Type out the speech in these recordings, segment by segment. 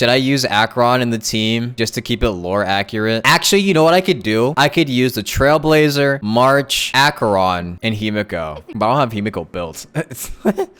Should I use Acheron in the team just to keep it lore accurate? Actually, you know what I could do? I could use the Trailblazer, March, Acheron, and Himiko. But I don't have Himiko built.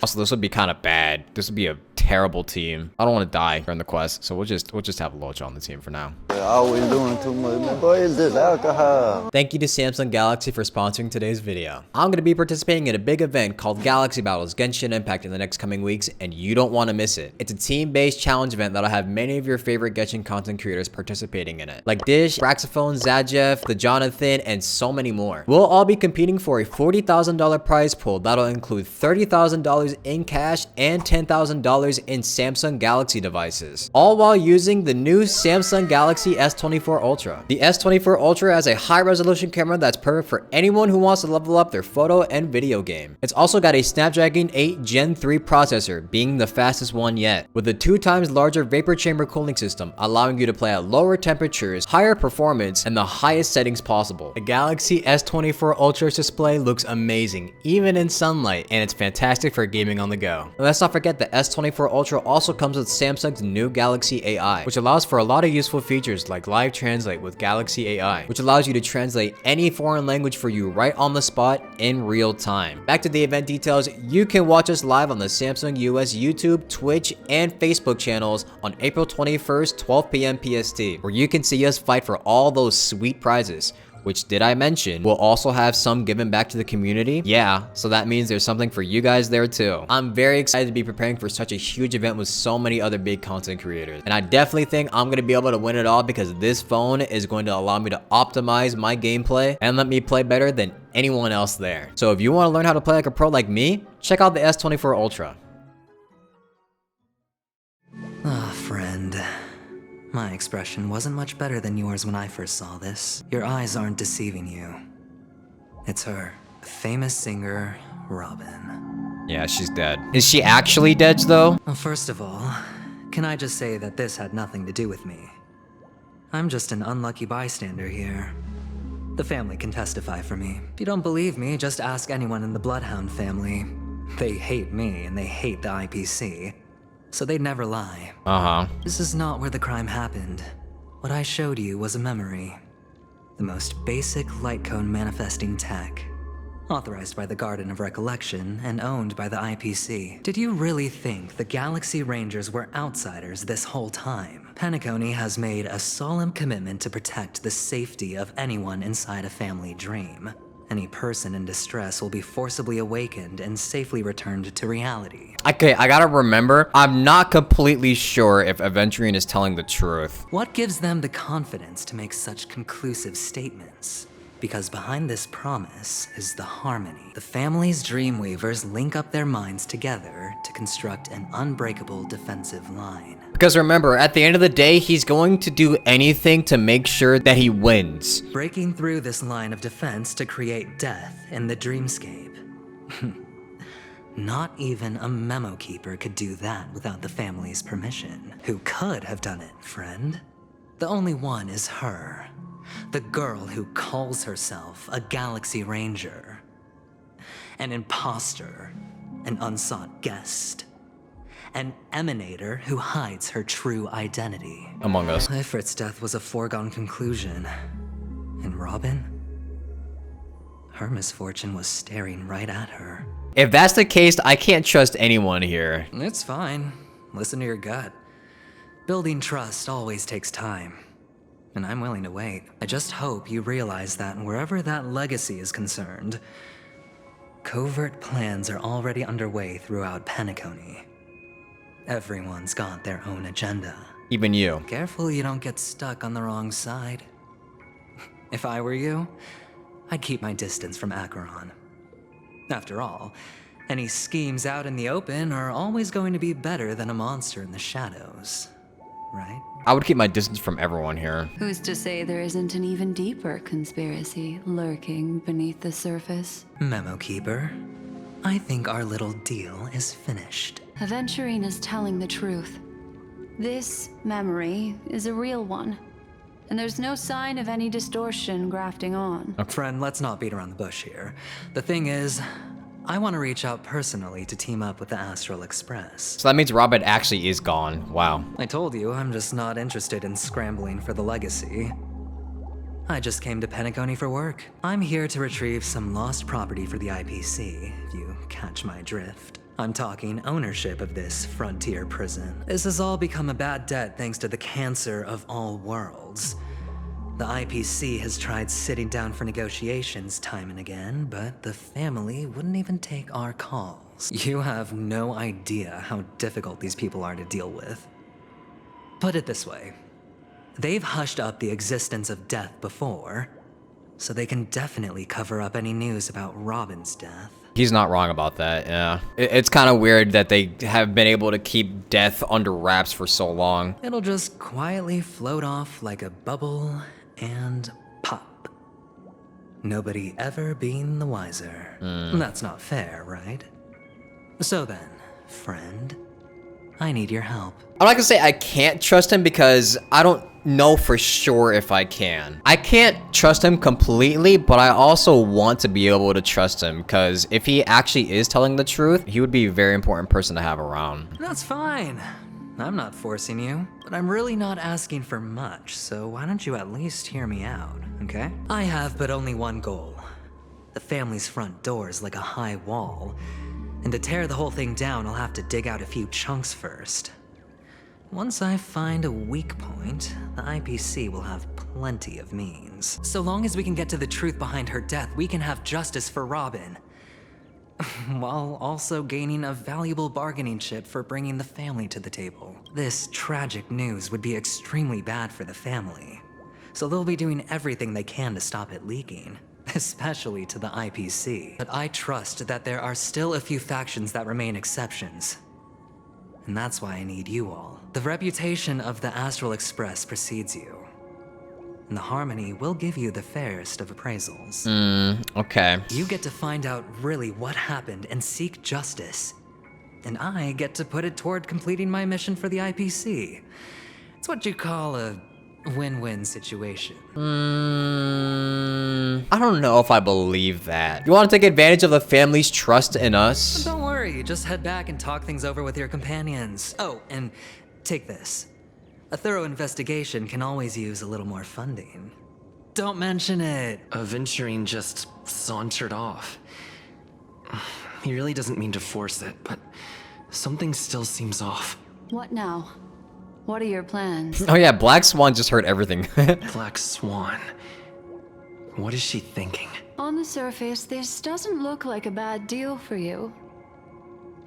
Also, this would be kind of bad. This would be a terrible team. I don't want to die during the quest, so we'll just have Locha on the team for now. Always doing too much, man. Boy, it's just alcohol. Thank you to Samsung Galaxy for sponsoring today's video. I'm going to be participating in a big event called Galaxy Battles Genshin Impact in the next coming weeks, and you don't want to miss it. It's a team-based challenge event that'll have many of your favorite Genshin content creators participating in it, like Dish, Braxophone, Zadjeff, the Jonathan, and so many more. We'll all be competing for a $40,000 prize pool that'll include $30,000 in cash and $10,000 in Samsung Galaxy devices, all while using the new Samsung Galaxy S24 Ultra. The S24 Ultra has a high-resolution camera that's perfect for anyone who wants to level up their photo and video game. It's also got a Snapdragon 8 Gen 3 processor, being the fastest one yet, with a 2 times larger vapor chamber cooling system, allowing you to play at lower temperatures, higher performance, and the highest settings possible. The Galaxy S24 Ultra's display looks amazing, even in sunlight, and it's fantastic for gaming on the go. And let's not forget the S24 Ultra also comes with Samsung's new Galaxy AI, which allows for a lot of useful features like live translate with Galaxy AI, which allows you to translate any foreign language for you right on the spot in real time. Back to the event details, you can watch us live on the Samsung US YouTube, Twitch, and Facebook channels on April 21st, 12 p.m. PST, where you can see us fight for all those sweet prizes. Which, did I mention, we'll also have some given back to the community? Yeah, so that means there's something for you guys there too. I'm very excited to be preparing for such a huge event with so many other big content creators. And I definitely think I'm going to be able to win it all because this phone is going to allow me to optimize my gameplay and let me play better than anyone else there. So if you want to learn how to play like a pro like me, check out the S24 Ultra. Ah, friend. My expression wasn't much better than yours when I first saw this. Your eyes aren't deceiving you. It's her, famous singer, Robin. Yeah, she's dead. Is she actually dead though? Well, first of all, can I just say that this had nothing to do with me? I'm just an unlucky bystander here. The family can testify for me. If you don't believe me, just ask anyone in the Bloodhound family. They hate me and they hate the IPC. So they'd never lie. This is not where the crime happened. What I showed you was a memory. The most basic light cone manifesting tech. Authorized by the Garden of Recollection and owned by the IPC. Did you really think the Galaxy Rangers were outsiders this whole time? Penacony has made a solemn commitment to protect the safety of anyone inside a family dream. Any person in distress will be forcibly awakened and safely returned to reality. Okay, I gotta remember, I'm not completely sure if Aventurine is telling the truth. What gives them the confidence to make such conclusive statements? Because behind this promise is the harmony. The family's Dreamweavers link up their minds together to construct an unbreakable defensive line. Because remember, at the end of the day, he's going to do anything to make sure that he wins. Breaking through this line of defense to create death in the dreamscape. Not even a memo keeper could do that without the family's permission. Who could have done it, friend? The only one is her. The girl who calls herself a Galaxy Ranger. An imposter. An unsought guest. An emanator who hides her true identity. Among Us. Ifrit's death was a foregone conclusion. And Robin? Her misfortune was staring right at her. If that's the case, I can't trust anyone here. It's fine. Listen to your gut. Building trust always takes time. And I'm willing to wait. I just hope you realize that wherever that legacy is concerned, covert plans are already underway throughout Penacony. Everyone's got their own agenda. Even you. Careful you don't get stuck on the wrong side. If I were you, I'd keep my distance from Acheron. After all, any schemes out in the open are always going to be better than a monster in the shadows, right? I would keep my distance from everyone here. Who's to say there isn't an even deeper conspiracy lurking beneath the surface? Memo Keeper, I think our little deal is finished. Aventurine is telling the truth. This memory is a real one, and there's no sign of any distortion grafting on. Friend, let's not beat around the bush here. The thing is, I want to reach out personally to team up with the Astral Express. So that means Robin actually is gone. Wow. I told you, I'm just not interested in scrambling for the legacy. I just came to Penacony for work. I'm here to retrieve some lost property for the IPC, if you catch my drift. I'm talking ownership of this frontier prison. This has all become a bad debt thanks to the cancer of all worlds. The IPC has tried sitting down for negotiations time and again, but the family wouldn't even take our calls. You have no idea how difficult these people are to deal with. Put it this way. They've hushed up the existence of death before, so they can definitely cover up any news about Robin's death. He's not wrong about that, yeah. It's kind of weird that they have been able to keep death under wraps for so long. It'll just quietly float off like a bubble and pop. Nobody ever being the wiser. That's not fair, right? So then, friend, I need your help. I'm not gonna say I can't trust him because I don't know for sure if I can. I can't trust him completely, but I also want to be able to trust him because if he actually is telling the truth, he would be a very important person to have around. That's fine. I'm not forcing you, but I'm really not asking for much, so why don't you at least hear me out, okay? I have but only one goal. The family's front door is like a high wall, and to tear the whole thing down, I'll have to dig out a few chunks first. Once I find a weak point, the IPC will have plenty of means. So long as we can get to the truth behind her death, we can have justice for Robin. While also gaining a valuable bargaining chip for bringing the family to the table. This tragic news would be extremely bad for the family, so they'll be doing everything they can to stop it leaking, especially to the IPC. But I trust that there are still a few factions that remain exceptions, and that's why I need you all. The reputation of the Astral Express precedes you, and the Harmony will give you the fairest of appraisals. Okay. You get to find out really what happened and seek justice. And I get to put it toward completing my mission for the IPC. It's what you call a win-win situation. I don't know if I believe that. You want to take advantage of the family's trust in us? Don't worry, just head back and talk things over with your companions. Oh, and take this. A thorough investigation can always use a little more funding. Don't mention it. Aventurine just sauntered off. He really doesn't mean to force it, but something still seems off. What now? What are your plans? Oh yeah, Black Swan just heard everything. Black Swan. What is she thinking? On the surface, this doesn't look like a bad deal for you.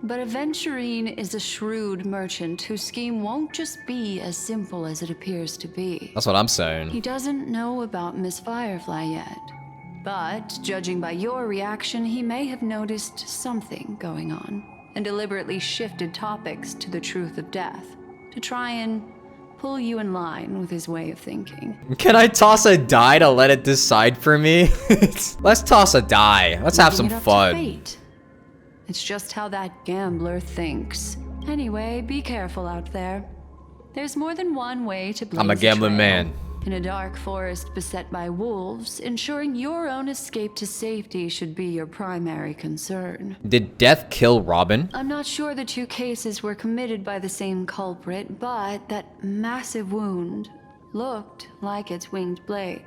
But Aventurine is a shrewd merchant whose scheme won't just be as simple as it appears to be. That's what I'm saying. He doesn't know about Miss Firefly yet. But, judging by your reaction, he may have noticed something going on, and deliberately shifted topics to the truth of death, to try and pull you in line with his way of thinking. Can I toss a die to let it decide for me? Let's toss a die. Let's have some Leaving it up to fun. fate. It's just how that gambler thinks. Anyway, be careful out there. There's more than one way to blaze I'm a gambling trail. man. In a dark forest beset by wolves, ensuring your own escape to safety should be your primary concern. Did death kill Robin? I'm not sure the two cases were committed by the same culprit, but that massive wound looked like its winged blade.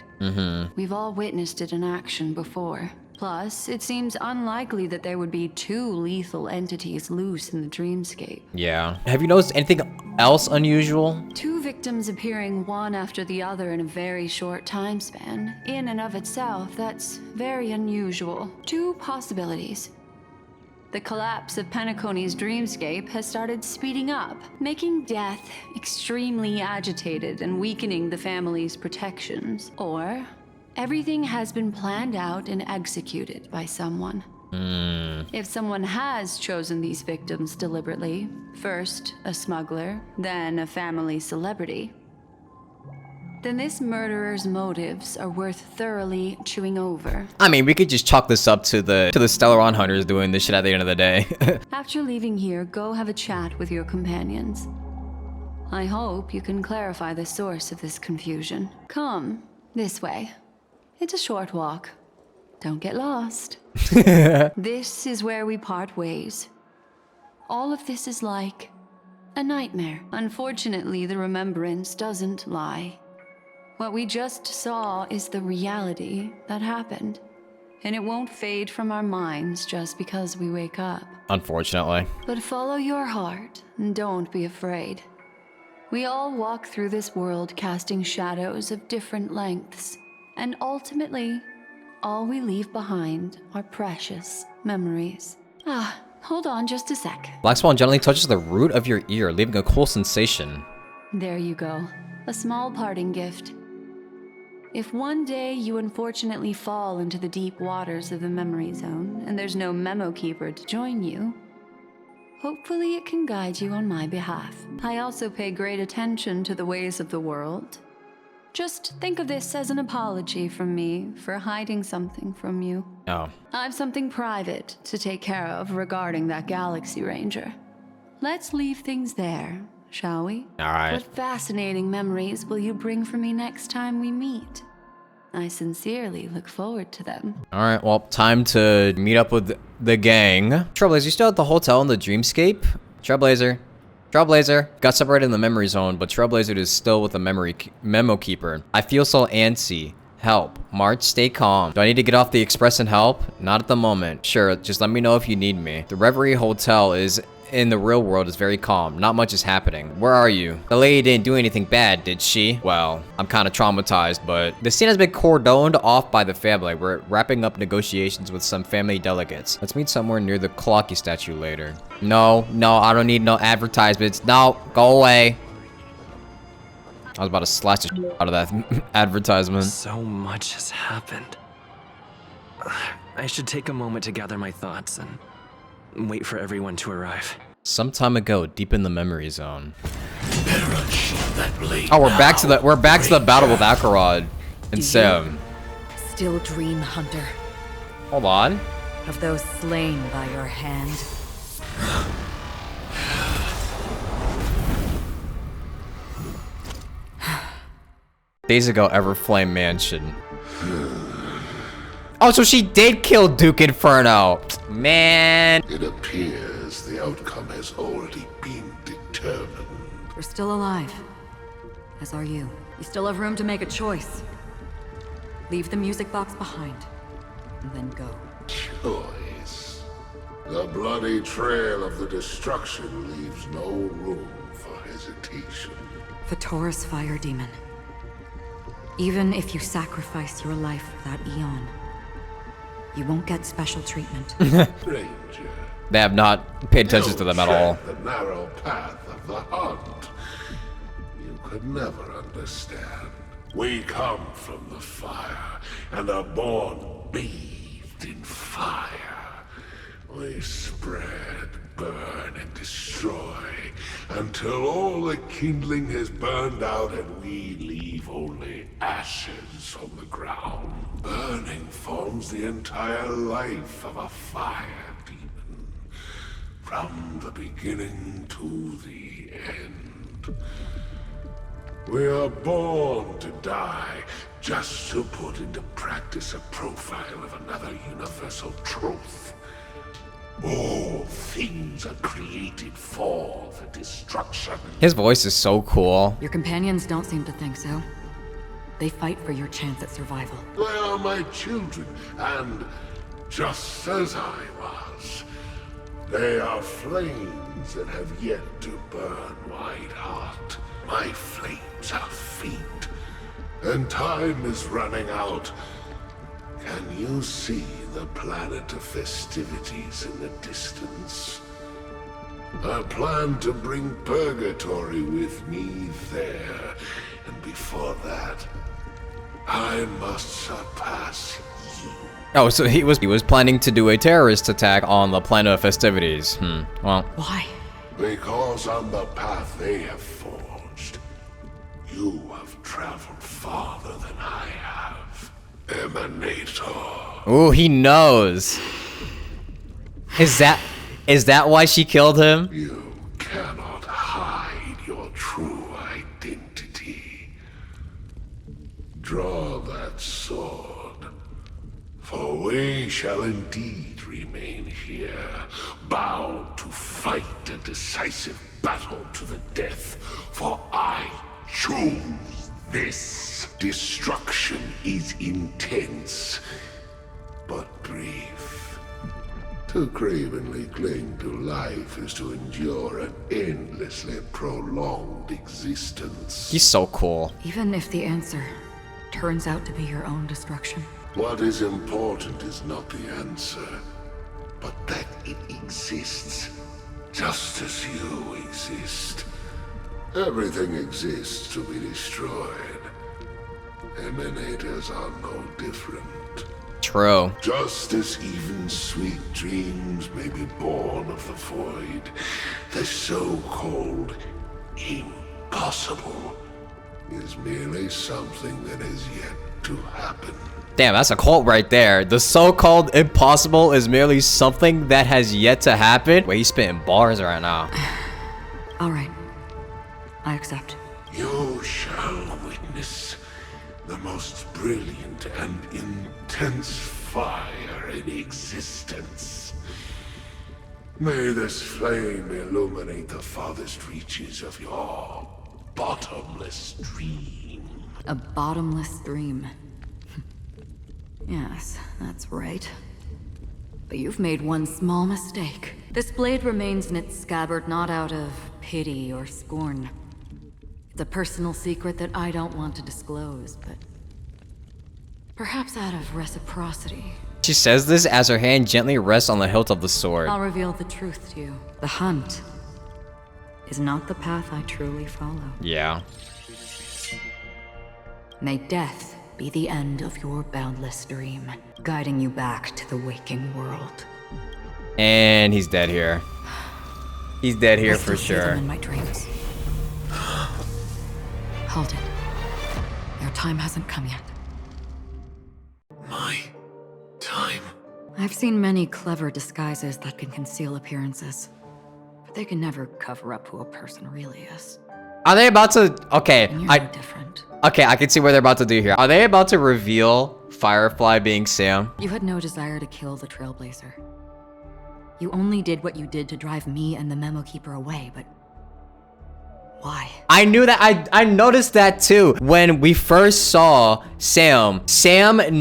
We've all witnessed it in action before. Plus, it seems unlikely that there would be two lethal entities loose in the dreamscape. Yeah. Have you noticed anything else unusual? Two victims appearing one after the other in a very short time span. In and of itself, that's very unusual. Two possibilities. The collapse of Penacony's dreamscape has started speeding up, making death extremely agitated and weakening the family's protections. Or everything has been planned out and executed by someone. If someone has chosen these victims deliberately, first a smuggler, then a family celebrity, then this murderer's motives are worth thoroughly chewing over. I mean, we could just chalk this up to the Stellaron hunters doing this shit at the end of the day. After leaving here, go have a chat with your companions. I hope you can clarify the source of this confusion. Come, this way. It's a short walk. don't get lost. This is where we part ways. All of this is like a nightmare. Unfortunately, the remembrance doesn't lie. What we just saw is the reality that happened. And it won't fade from our minds just because we wake up. Unfortunately. But follow your heart and don't be afraid. We all walk through this world casting shadows of different lengths. And ultimately, all we leave behind are precious memories. Hold on just a sec. Black Swan gently touches the root of your ear, leaving a cool sensation. There you go. A small parting gift. If one day you unfortunately fall into the deep waters of the memory zone, and there's no memo keeper to join you, hopefully it can guide you on my behalf. I also pay great attention to the ways of the world. Just think of this as an apology from me for hiding something from you. Oh. I've something private to take care of regarding that Galaxy Ranger. Let's leave things there, shall we? All right. What fascinating memories will you bring for me next time we meet? I sincerely look forward to them. All right, well, time to meet up with the gang. Trailblazer, you still at the hotel in the Dreamscape? Trailblazer. Got separated in the memory zone, but Trailblazer is still with the memo keeper. I feel so antsy. Help. March, stay calm. Do I need to get off the express and help? Not at the moment. Sure, just let me know if you need me. The Reverie Hotel in the real world is very calm. Not much is happening. Where are you? The lady didn't do anything bad, did she? Well, I'm kind of traumatized, but the scene has been cordoned off by the family. We're wrapping up negotiations with some family delegates. Let's meet somewhere near the Clocky statue later. No, I don't need no advertisements. No, go away. I was about to slash the shit out of that advertisement. So much has happened. I should take a moment to gather my thoughts and wait for everyone to arrive. Some time ago, deep in the memory zone. Oh, we're back to the battle with Akarod and Sam. Still dream, Hunter, Hold on. of those slain by your hand. Days ago, Everflame Mansion. Oh, so she did kill Duke Inferno. Man. It appears the outcome has already been determined. You're still alive, as are you. You still have room to make a choice. Leave the music box behind, and then go. Choice. The bloody trail of the destruction leaves no room for hesitation. Vatora's fire demon. Even if you sacrifice your life for that eon, you won't get special treatment. Stranger. They have not paid attention to them at all. The narrow path of the hunt. You could never understand. We come from the fire, and are born bathed in fire. We spread, burn, and destroy, until all the kindling has burned out and we leave only ashes on the ground. Burning forms the entire life of a fire demon, from the beginning to the end. We are born to die, just to put into practice a profile of another universal truth. All things are created for the destruction. His voice is so cool. Your companions don't seem to think so. They fight for your chance at survival. They are my children, and just as I was, they are flames that have yet to burn wide hot. My flames are faint, and time is running out. Can you see the planet of festivities in the distance? I plan to bring Purgatory with me there, and before that, I must surpass you. Oh, so he was planning to do a terrorist attack on the planet of festivities. Well. Why? Because on the path they have forged, you have traveled farther than I have. Emanator. Ooh, he knows. Is that why she killed him? You cannot hide your true identity. Draw that sword, for we We shall indeed remain here, bound to fight a decisive battle to the death, for I choose this. Destruction is intense, but brief. To cravenly cling to life is to endure an endlessly prolonged existence. He's so cool. Even if the answer turns out to be your own destruction. What is important is not the answer, but that it exists, just as you exist. Everything exists to be destroyed. Emanators are no different. True. Just as even sweet dreams may be born of the void, the so-called impossible is merely something that is yet to happen. Damn, that's a quote right there. The so-called impossible is merely something that has yet to happen. Wait, he's spitting bars right now. All right. I accept. You shall witness the most brilliant and intense fire in existence. May this flame illuminate the farthest reaches of your bottomless dream. A bottomless dream. Yes, that's right. But you've made one small mistake. This blade remains in its scabbard not out of pity or scorn. It's a personal secret that I don't want to disclose, but perhaps out of reciprocity. She says this as her hand gently rests on the hilt of the sword. I'll reveal the truth to you. The hunt is not the path I truly follow. Yeah. May death be the end of your boundless dream, guiding you back to the waking world. And he's dead here. He's dead here I still for see them sure. in my dreams. Hold it. Your time hasn't come yet. My time. I've seen many clever disguises that can conceal appearances, but they can never cover up who a person really is. Are they about to? Okay, And you're no different. Okay, I can see what they're about to do here. Are they about to reveal Firefly being Sam? You had no desire to kill the Trailblazer. You only did what you did to drive me and the Memo Keeper away, but why? I knew that. I noticed that too. When we first saw Sam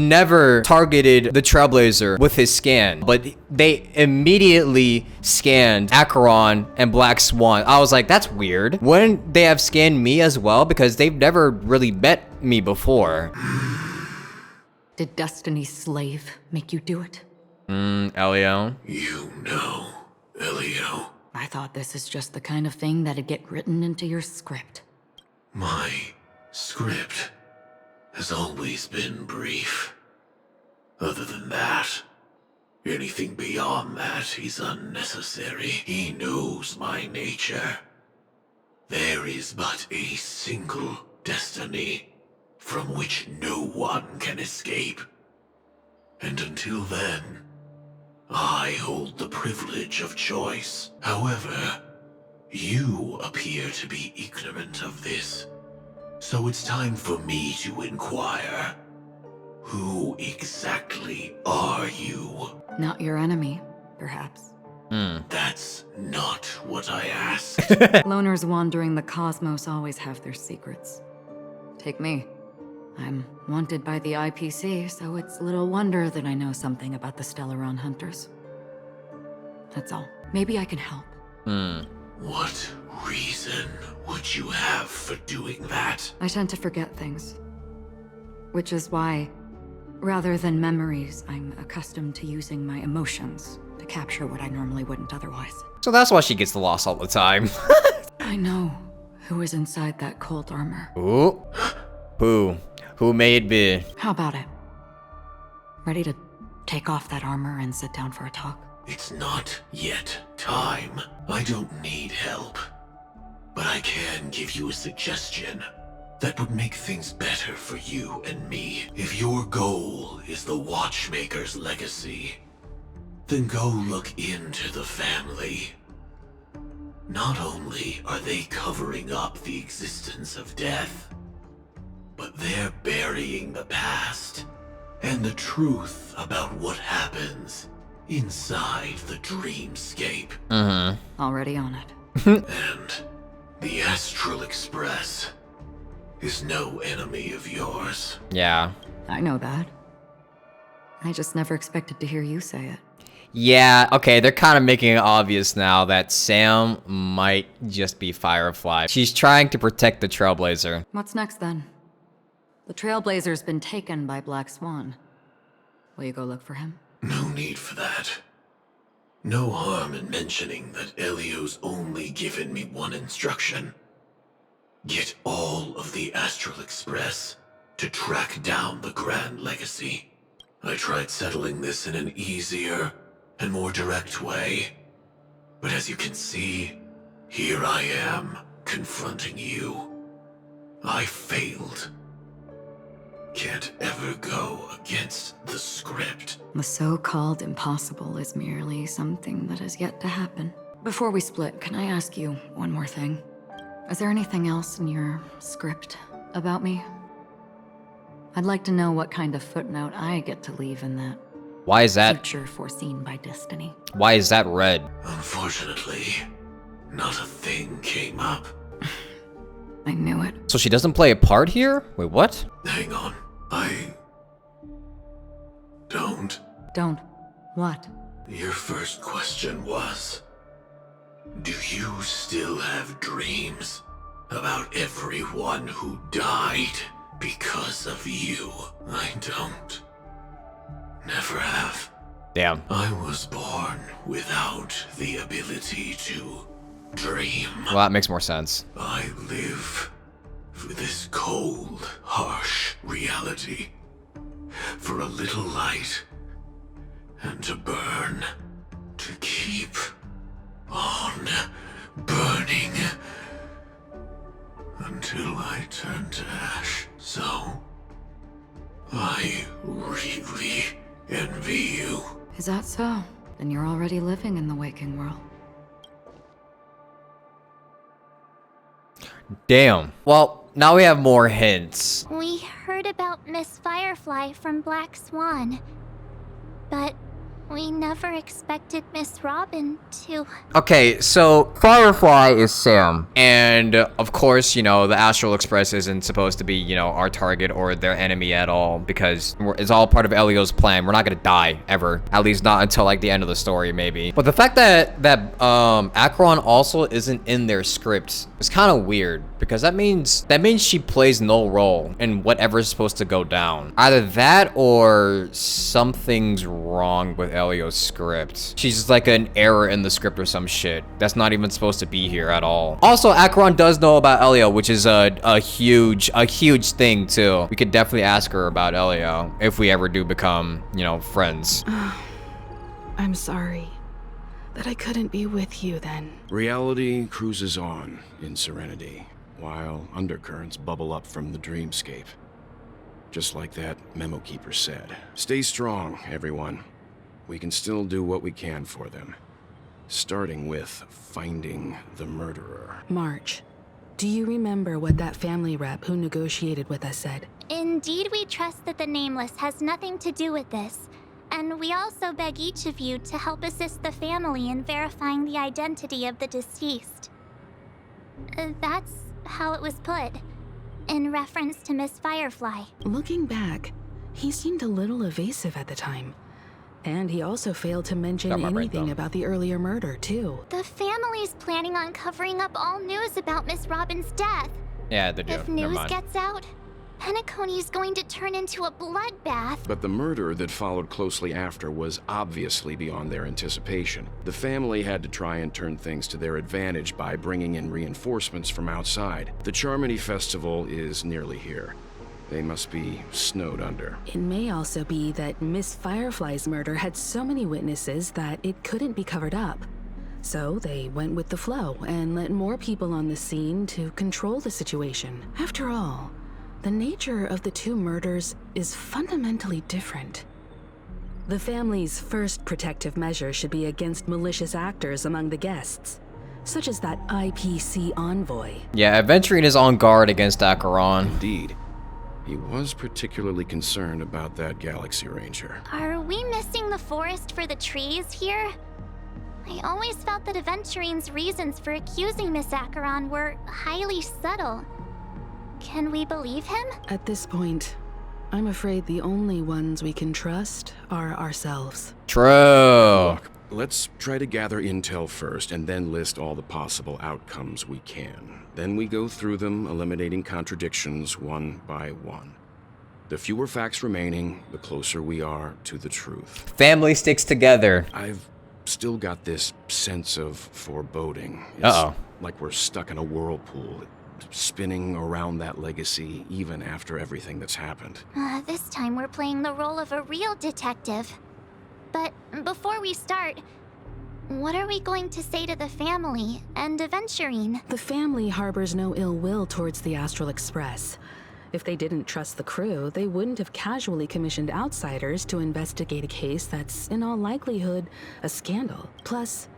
never targeted the Trailblazer with his scan, but they immediately scanned Acheron and Black Swan. I was like, that's weird. Wouldn't they have scanned me as well? Because they've never really met me before. Did Destiny's slave make you do it? Elio. You know, Elio. I thought this is just the kind of thing that'd get written into your script. My script has always been brief. Other than that, anything beyond that is unnecessary. He knows my nature. There is but a single destiny from which no one can escape. And until then, I hold the privilege of choice. However, you appear to be ignorant of this. So it's time for me to inquire. Who exactly are you? Not your enemy, perhaps. That's not what I asked. Loners wandering the cosmos always have their secrets. Take me. I'm wanted by the IPC, so it's little wonder that I know something about the Stellaron Hunters. That's all. Maybe I can help. What reason would you have for doing that? I tend to forget things. Which is why, rather than memories, I'm accustomed to using my emotions to capture what I normally wouldn't otherwise. So that's why she gets lost all the time. I know who is inside that cold armor. Ooh. Who may it be? How about it? Ready to take off that armor and sit down for a talk? It's not yet time. I don't need help. But I can give you a suggestion that would make things better for you and me. If your goal is the Watchmaker's legacy, then go look into the family. Not only are they covering up the existence of death, but they're burying the past and the truth about what happens inside the dreamscape. Already on it. And the Astral Express is no enemy of yours. Yeah. I know that. I just never expected to hear you say it. Yeah, okay, they're kind of making it obvious now that Sam might just be Firefly. She's trying to protect the Trailblazer. What's next then? The Trailblazer's been taken by Black Swan. Will you go look for him? No need for that. No harm in mentioning that Elio's only given me one instruction. Get all of the Astral Express to track down the Grand Legacy. I tried settling this in an easier and more direct way. But as you can see, here I am, confronting you. I failed. Can't ever go against the script. The so-called impossible is merely something that has yet to happen. Before we split, can I ask you one more thing? Is there anything else in your script about me? I'd like to know what kind of footnote I get to leave in that Why is that? future foreseen by destiny. Why is that red? Unfortunately, not a thing came up. I knew it. So she doesn't play a part here? Wait, what? Hang on. I don't. Don't. What? Your first question was, do you still have dreams about everyone who died because of you? I don't. Never have. Damn. I was born without the ability to dream. Well, that makes more sense. I live for this cold, harsh reality. For a little light. And to burn. To keep on burning. Until I turn to ash. So, I really envy you. Is that so? Then you're already living in the waking world. Damn. Well, now we have more hints. We heard about Miss Firefly from Black Swan, but we never expected Miss Robin to... Okay, so Firefly is Sam. And of course, you know, the Astral Express isn't supposed to be, you know, our target or their enemy at all because it's all part of Elio's plan. We're not gonna die ever. At least not until like the end of the story, maybe. But the fact that Acheron also isn't in their script is kind of weird because that means she plays no role in whatever's supposed to go down. Either that or something's wrong with Elio's script. She's just like an error in the script or some shit that's not even supposed to be here at all. Also, Acheron does know about Elio, which is a huge thing too. We could definitely ask her about Elio if we ever do become, you know, friends. I'm sorry that I couldn't be with you then. Reality cruises on in Serenity, while undercurrents bubble up from the dreamscape. Just like that memo keeper said. Stay strong, everyone. We can still do what we can for them. Starting with finding the murderer. March, do you remember what that family rep who negotiated with us said? Indeed, we trust that the Nameless has nothing to do with this. And we also beg each of you to help assist the family in verifying the identity of the deceased. That's how it was put, in reference to Miss Firefly. Looking back, he seemed a little evasive at the time. And he also failed to mention anything about the earlier murder, too. The family's planning on covering up all news about Miss Robin's death. Yeah, they do. If news gets out, Penacony is going to turn into a bloodbath. But the murder that followed closely after was obviously beyond their anticipation. The family had to try and turn things to their advantage by bringing in reinforcements from outside. The Charmony Festival is nearly here. They must be snowed under. It may also be that Miss Firefly's murder had so many witnesses that it couldn't be covered up. So they went with the flow and let more people on the scene to control the situation. After all, the nature of the two murders is fundamentally different. The family's first protective measure should be against malicious actors among the guests, such as that IPC envoy. Yeah, Aventurine is on guard against Acheron. Indeed. He was particularly concerned about that Galaxy Ranger. Are we missing the forest for the trees here? I always felt that Aventurine's reasons for accusing Miss Acheron were highly subtle. Can we believe him? At this point, I'm afraid the only ones we can trust are ourselves. True. Look, let's try to gather intel first and then list all the possible outcomes we can. Then we go through them, eliminating contradictions one by one. The fewer facts remaining, the closer we are to the truth. Family sticks together. I've still got this sense of foreboding. It's Uh-oh. like we're stuck in a whirlpool, spinning around that legacy even after everything that's happened. This time we're playing the role of a real detective. But before we start, what are we going to say to the family and Aventurine? The family harbors no ill will towards the Astral Express. If they didn't trust the crew, they wouldn't have casually commissioned outsiders to investigate a case that's, in all likelihood, a scandal. Plus,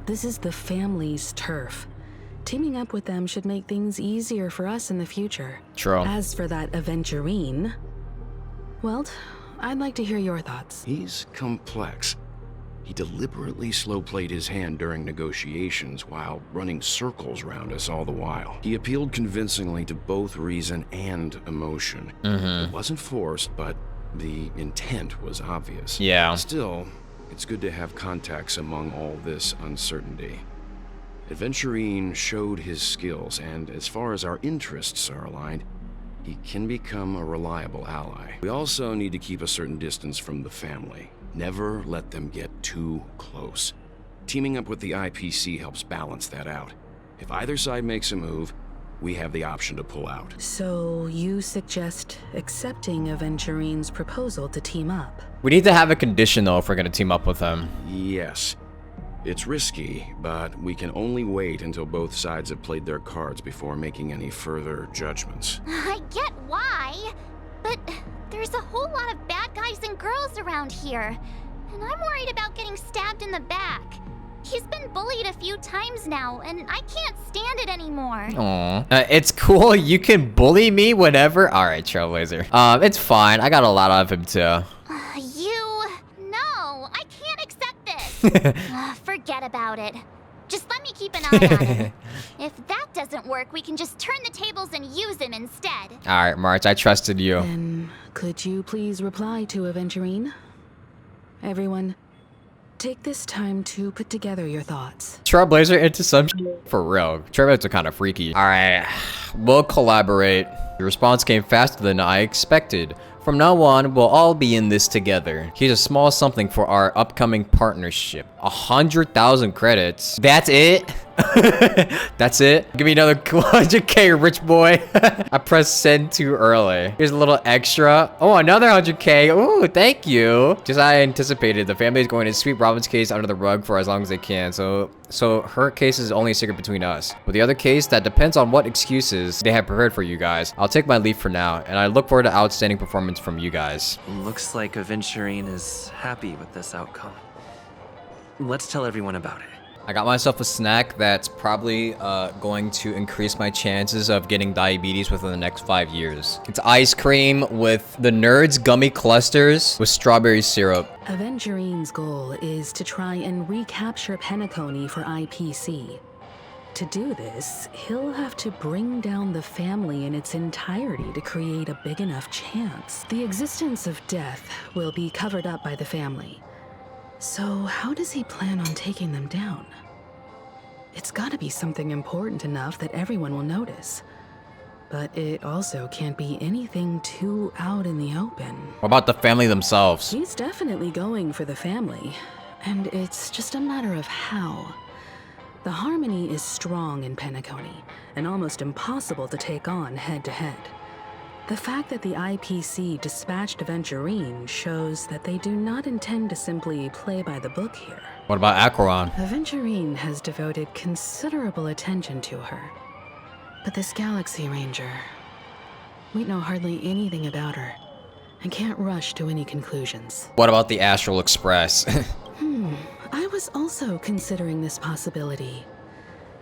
this is the family's turf. Teaming up with them should make things easier for us in the future. True. As for that Aventurine, well, I'd like to hear your thoughts. He's complex. He deliberately slow-played his hand during negotiations while running circles around us all the while. He appealed convincingly to both reason and emotion. It wasn't forced, but the intent was obvious. Yeah. Still, it's good to have contacts among all this uncertainty. Aventurine showed his skills, and as far as our interests are aligned, he can become a reliable ally. We also need to keep a certain distance from the family. Never let them get too close. Teaming up with the IPC helps balance that out. If either side makes a move, we have the option to pull out. So you suggest accepting Aventurine's proposal to team up? We need to have a condition, though, if we're going to team up with him. Yes. It's risky, but we can only wait until both sides have played their cards before making any further judgments. I get why, but there's a whole lot of bad guys and girls around here, and I'm worried about getting stabbed in the back. He's been bullied a few times now, and I can't stand it anymore. Aww. It's cool. You can bully me whenever. All right, Trailblazer. It's fine. I got a lot out of him, too. No, I can't accept this. Forget about it. Just let me keep an eye on him. If that doesn't work, we can just turn the tables and use him instead. All right, March, I trusted you. Then could you please reply to Aventurine? Everyone, take this time to put together your thoughts. Trailblazer into some for real. Trailblazers are kind of freaky. All right, we'll collaborate. The response came faster than I expected. From now on, we'll all be in this together. Here's a small something for our upcoming partnership. 100,000 credits. That's it? That's it? Give me another 100k, rich boy. I pressed send too early. Here's a little extra. Oh, another 100k. Oh, thank you. Just as I anticipated, the family is going to sweep Robin's case under the rug for as long as they can. So her case is only a secret between us. With the other case, that depends on what excuses they have prepared for you guys. I'll take my leave for now, and I look forward to outstanding performance from you guys. Looks like Aventurine is happy with this outcome. Let's tell everyone about it. I got myself a snack that's probably going to increase my chances of getting diabetes within the next 5 years. It's ice cream with the Nerds gummy clusters with strawberry syrup. Aventurine's goal is to try and recapture Penacony for IPC. To do this, he'll have to bring down the family in its entirety to create a big enough chance. The existence of death will be covered up by the family. So how does he plan on taking them down? It's gotta be something important enough that everyone will notice. But it also can't be anything too out in the open. What about the family themselves? He's definitely going for the family, and it's just a matter of how. The harmony is strong in Penacony, and almost impossible to take on head-to-head. The fact that the IPC dispatched Aventurine shows that they do not intend to simply play by the book here. What about Acheron? Aventurine has devoted considerable attention to her. But this Galaxy Ranger, we know hardly anything about her, and can't rush to any conclusions. What about the Astral Express? I was also considering this possibility,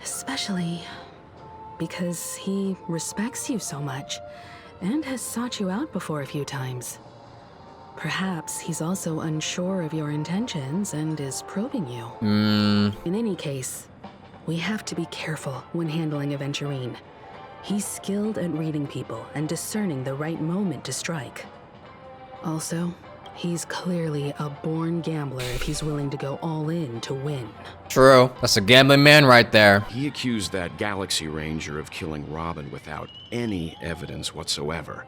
especially because he respects you so much, and has sought you out before a few times. Perhaps he's also unsure of your intentions and is probing you. In any case, we have to be careful when handling Aventurine. He's skilled at reading people and discerning the right moment to strike. Also, he's clearly a born gambler if he's willing to go all in to win. True. That's a gambling man right there. He accused that Galaxy Ranger of killing Robin without any evidence whatsoever,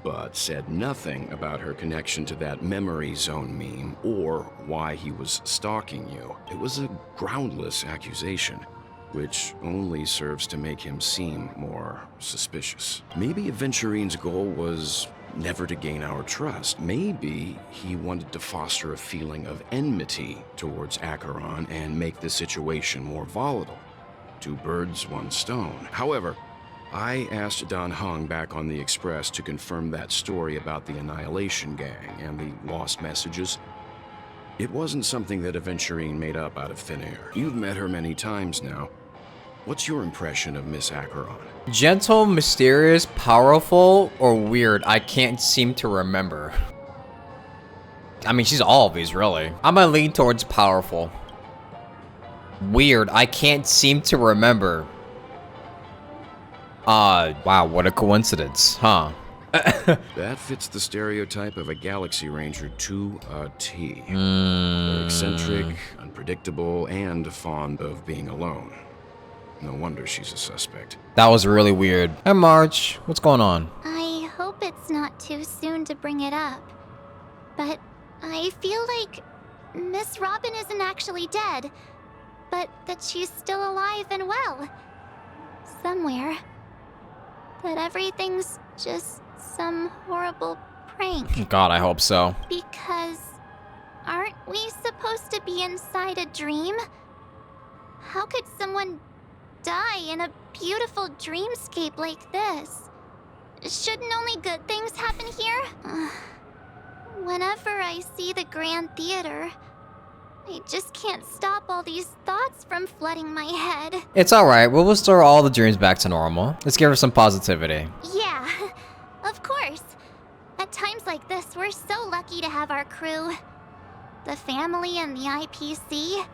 but said nothing about her connection to that memory zone meme or why he was stalking you. It was a groundless accusation, which only serves to make him seem more suspicious. Maybe Aventurine's goal was never to gain our trust. Maybe he wanted to foster a feeling of enmity towards Acheron and make the situation more volatile. Two birds, one stone. However, I asked Don Hung back on the Express to confirm that story about the Annihilation Gang and the lost messages. It wasn't something that Aventurine made up out of thin air. You've met her many times now. What's your impression of Miss Acheron? Gentle, mysterious, powerful, or weird? I can't seem to remember. I mean, she's all of these, really. I'm gonna lean towards powerful. Weird, I can't seem to remember. Wow, what a coincidence, huh? That fits the stereotype of a Galaxy Ranger to a T. They're eccentric, unpredictable, and fond of being alone. No wonder she's a suspect. That was really weird. Hey, March, what's going on? I hope it's not too soon to bring it up, but I feel like Miss Robin isn't actually dead, but that she's still alive and well. Somewhere. That everything's just some horrible prank. God, I hope so. Because aren't we supposed to be inside a dream? How could someone die in a beautiful dreamscape like this? Shouldn't only good things happen here? Whenever I see the Grand Theater, I just can't stop all these thoughts from flooding my head. It's alright, we'll restore all the dreams back to normal. Let's give her some positivity. Yeah, of course. At times like this, we're so lucky to have our crew. The family and the IPC.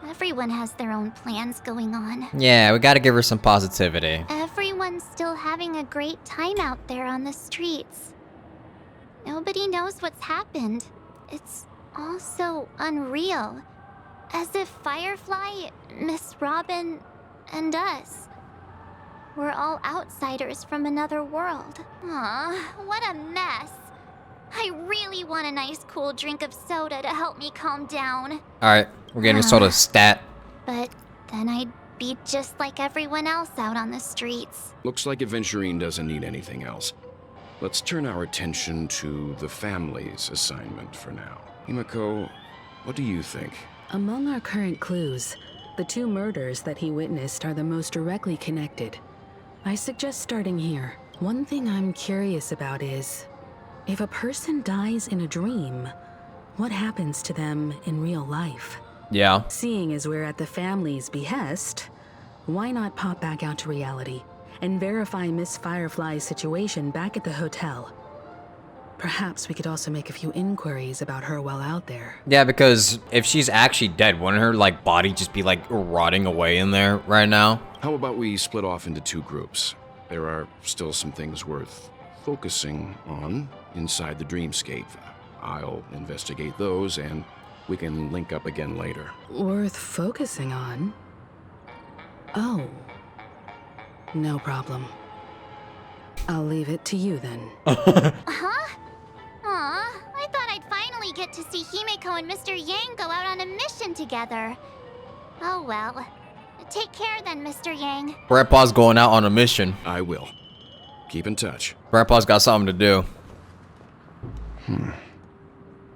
Everyone has their own plans going on. Yeah, we gotta give her some positivity. Everyone's still having a great time out there on the streets. Nobody knows what's happened. It's all so unreal. As if Firefly, Miss Robin, and us we're all outsiders from another world. Aw, what a mess. I really want a nice cool drink of soda to help me calm down. Alright, we're getting a soda stat. But then I'd be just like everyone else out on the streets. Looks like Aventurine doesn't need anything else. Let's turn our attention to the family's assignment for now. Himiko, what do you think? Among our current clues, the two murders that he witnessed are the most directly connected. I suggest starting here. One thing I'm curious about is, if a person dies in a dream, what happens to them in real life? Yeah. Seeing as we're at the family's behest, why not pop back out to reality and verify Miss Firefly's situation back at the hotel? Perhaps we could also make a few inquiries about her while out there. Yeah, because if she's actually dead, wouldn't her, like, body just be, like, rotting away in there right now? How about we split off into two groups? There are still some things worth focusing on inside the dreamscape. I'll investigate those, and we can link up again later. Worth focusing on? Oh. No problem. I'll leave it to you then. Huh? Aw, I thought I'd finally get to see Himiko and Mr. Yang go out on a mission together. Oh well. Take care then, Mr. Yang. Grandpa's going out on a mission. I will. Keep in touch. Grandpa's got something to do.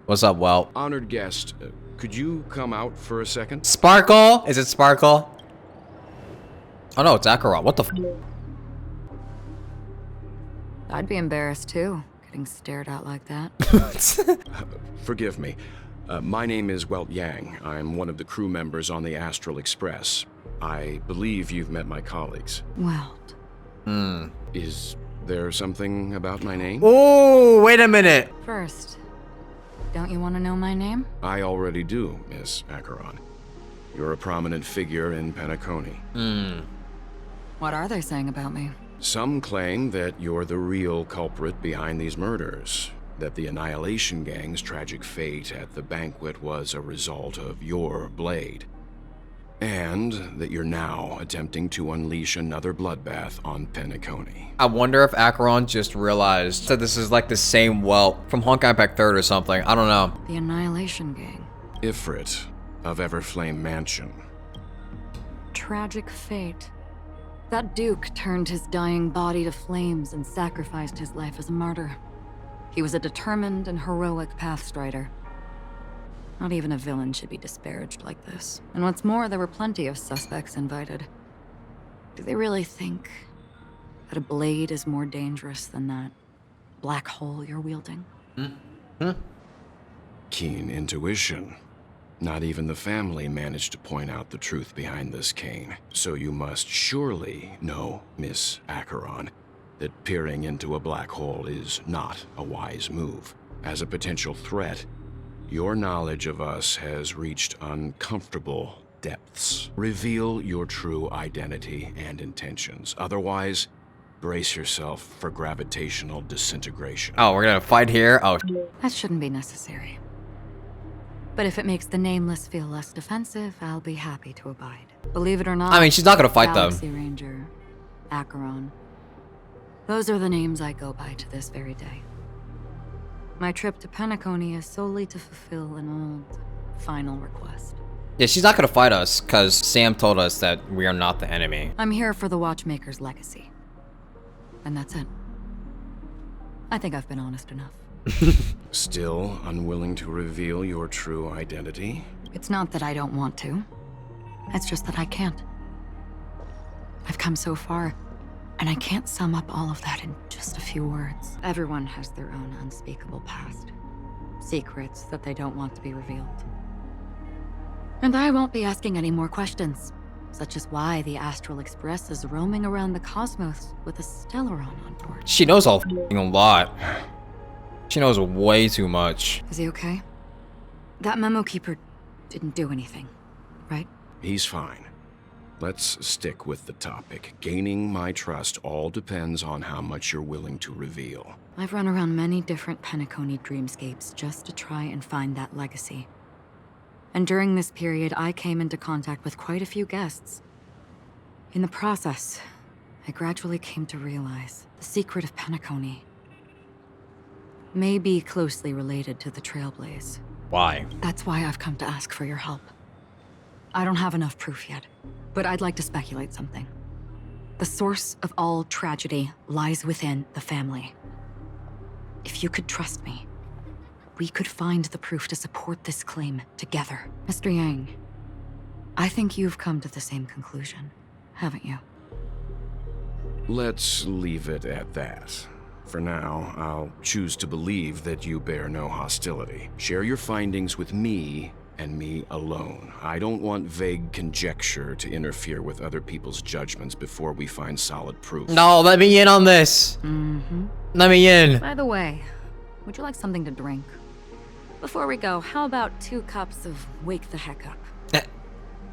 What's up, Welt? Honored guest, could you come out for a second? Sparkle? Is it Sparkle? Oh no, it's Acheron. What the f? I'd be embarrassed too, getting stared at like that. Forgive me. My name is Welt Yang. I'm one of the crew members on the Astral Express. I believe you've met my colleagues. Welt. Is There's something about my name? Oh, wait a minute. First, don't you want to know my name? I already do, Miss Acheron. You're a prominent figure in Penacony. What are they saying about me? Some claim that you're the real culprit behind these murders, that the Annihilation Gang's tragic fate at the banquet was a result of your blade, and that you're now attempting to unleash another bloodbath on Penacony. I wonder if Acheron just realized that this is like the same whelp from Honkai Impact 3rd or something. I don't know. The Annihilation Gang. Ifrit of Everflame Mansion. Tragic fate. That Duke turned his dying body to flames and sacrificed his life as a martyr. He was a determined and heroic pathstrider. Not even a villain should be disparaged like this. And what's more, there were plenty of suspects invited. Do they really think that a blade is more dangerous than that black hole you're wielding? Keen intuition. Not even the family managed to point out the truth behind this cane. So you must surely know, Miss Acheron, that peering into a black hole is not a wise move. As a potential threat, your knowledge of us has reached uncomfortable depths. Reveal your true identity and intentions. Otherwise, brace yourself for gravitational disintegration. Oh, we're gonna fight here? Oh. That shouldn't be necessary. But if it makes the Nameless feel less defensive, I'll be happy to abide. Believe it or not, I mean, she's not gonna fight them. Galaxy Ranger, Acheron. Those are the names I go by to this very day. My trip to Penacony is solely to fulfill an old, final request. Yeah, she's not gonna fight us, because Sam told us that we are not the enemy. I'm here for the Watchmaker's legacy. And that's it. I think I've been honest enough. Still unwilling to reveal your true identity? It's not that I don't want to. It's just that I can't. I've come so far, and I can't sum up all of that in just a few words. Everyone has their own unspeakable past. Secrets that they don't want to be revealed. And I won't be asking any more questions, such as why the Astral Express is roaming around the cosmos with a Stellaron on board. She knows a lot. She knows way too much. Is he okay? That memo keeper didn't do anything, right? He's fine. Let's stick with the topic. Gaining my trust all depends on how much you're willing to reveal. I've run around many different Penacony dreamscapes just to try and find that legacy. And during this period, I came into contact with quite a few guests. In the process, I gradually came to realize the secret of Penacony may be closely related to the Trailblaze. Why? That's why I've come to ask for your help. I don't have enough proof yet, but I'd like to speculate something. The source of all tragedy lies within the family. If you could trust me, we could find the proof to support this claim together. Mr. Yang, I think you've come to the same conclusion, haven't you? Let's leave it at that. For now, I'll choose to believe that you bear no hostility. Share your findings with me and me alone. I don't want vague conjecture to interfere with other people's judgments before we find solid proof. No, let me in on this. Let me in. By the way, would you like something to drink? Before we go, how about 2 cups of Wake the Heck Up?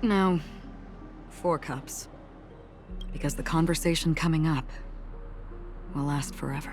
No, 4 cups. Because the conversation coming up will last forever.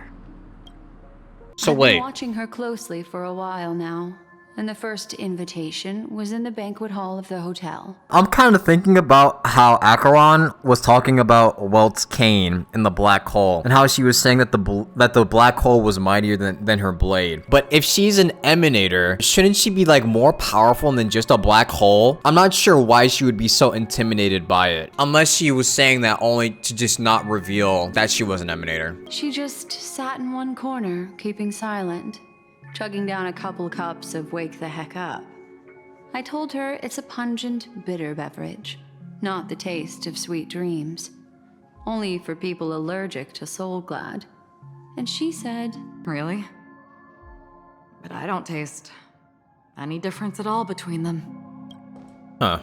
So I've wait. been watching her closely for a while now, and the first invitation was in the banquet hall of the hotel. I'm kind of thinking about how Acheron was talking about Welt's cane in the black hole, and how she was saying that the black hole was mightier than her blade. But if she's an emanator, shouldn't she be like more powerful than just a black hole? I'm not sure why she would be so intimidated by it, unless she was saying that only to just not reveal that she was an emanator. She just sat in one corner, keeping silent, chugging down a couple cups of Wake the Heck Up. I told her it's a pungent, bitter beverage, not the taste of sweet dreams, only for people allergic to Soul Glad. And she said, Really? But I don't taste any difference at all between them. Huh.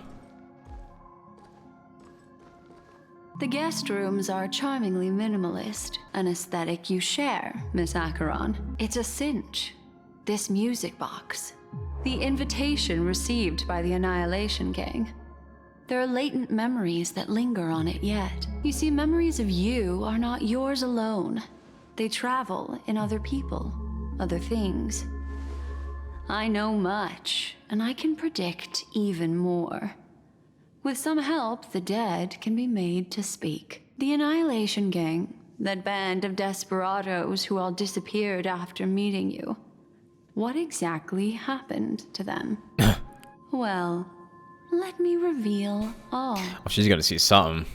The guest rooms are charmingly minimalist, an aesthetic you share, Miss Acheron. It's a cinch. This music box. The invitation received by the Annihilation Gang. There are latent memories that linger on it yet. You see, memories of you are not yours alone. They travel in other people, other things. I know much, and I can predict even more. With some help, the dead can be made to speak. The Annihilation Gang, that band of desperados who all disappeared after meeting you. What exactly happened to them? Well, let me reveal all. Oh, she's gonna see something.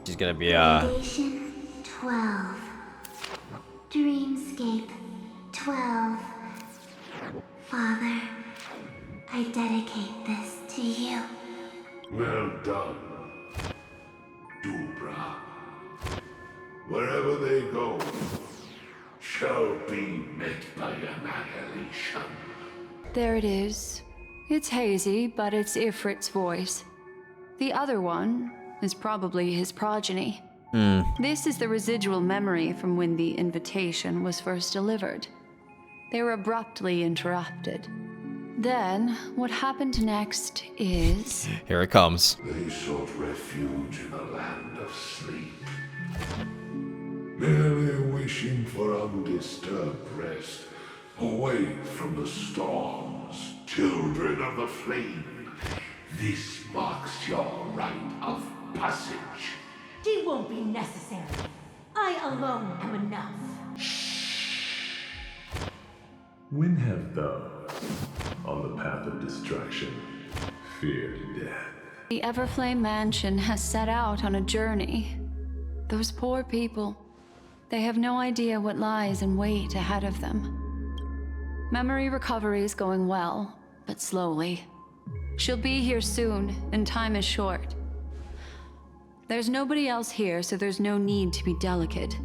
She's gonna be Foundation 12. Dreamscape 12. Father, I dedicate this to you. Well done, Dubra. Wherever they go, shall be met by annihilation. There it is. It's hazy, but it's Ifrit's voice. The other one is probably his progeny. This is the residual memory from when the invitation was first delivered. They were abruptly interrupted. Then, what happened next is... Here it comes. They sought refuge in a land of sleep, merely wishing for undisturbed rest, away from the storms. Children of the flame, this marks your rite of passage. She won't be necessary. I alone am enough. When have those on the path of destruction feared death? The Everflame Mansion has set out on a journey. Those poor people, they have no idea what lies in wait ahead of them. Memory recovery is going well, but slowly. She'll be here soon, and time is short. There's nobody else here, so there's no need to be delicate.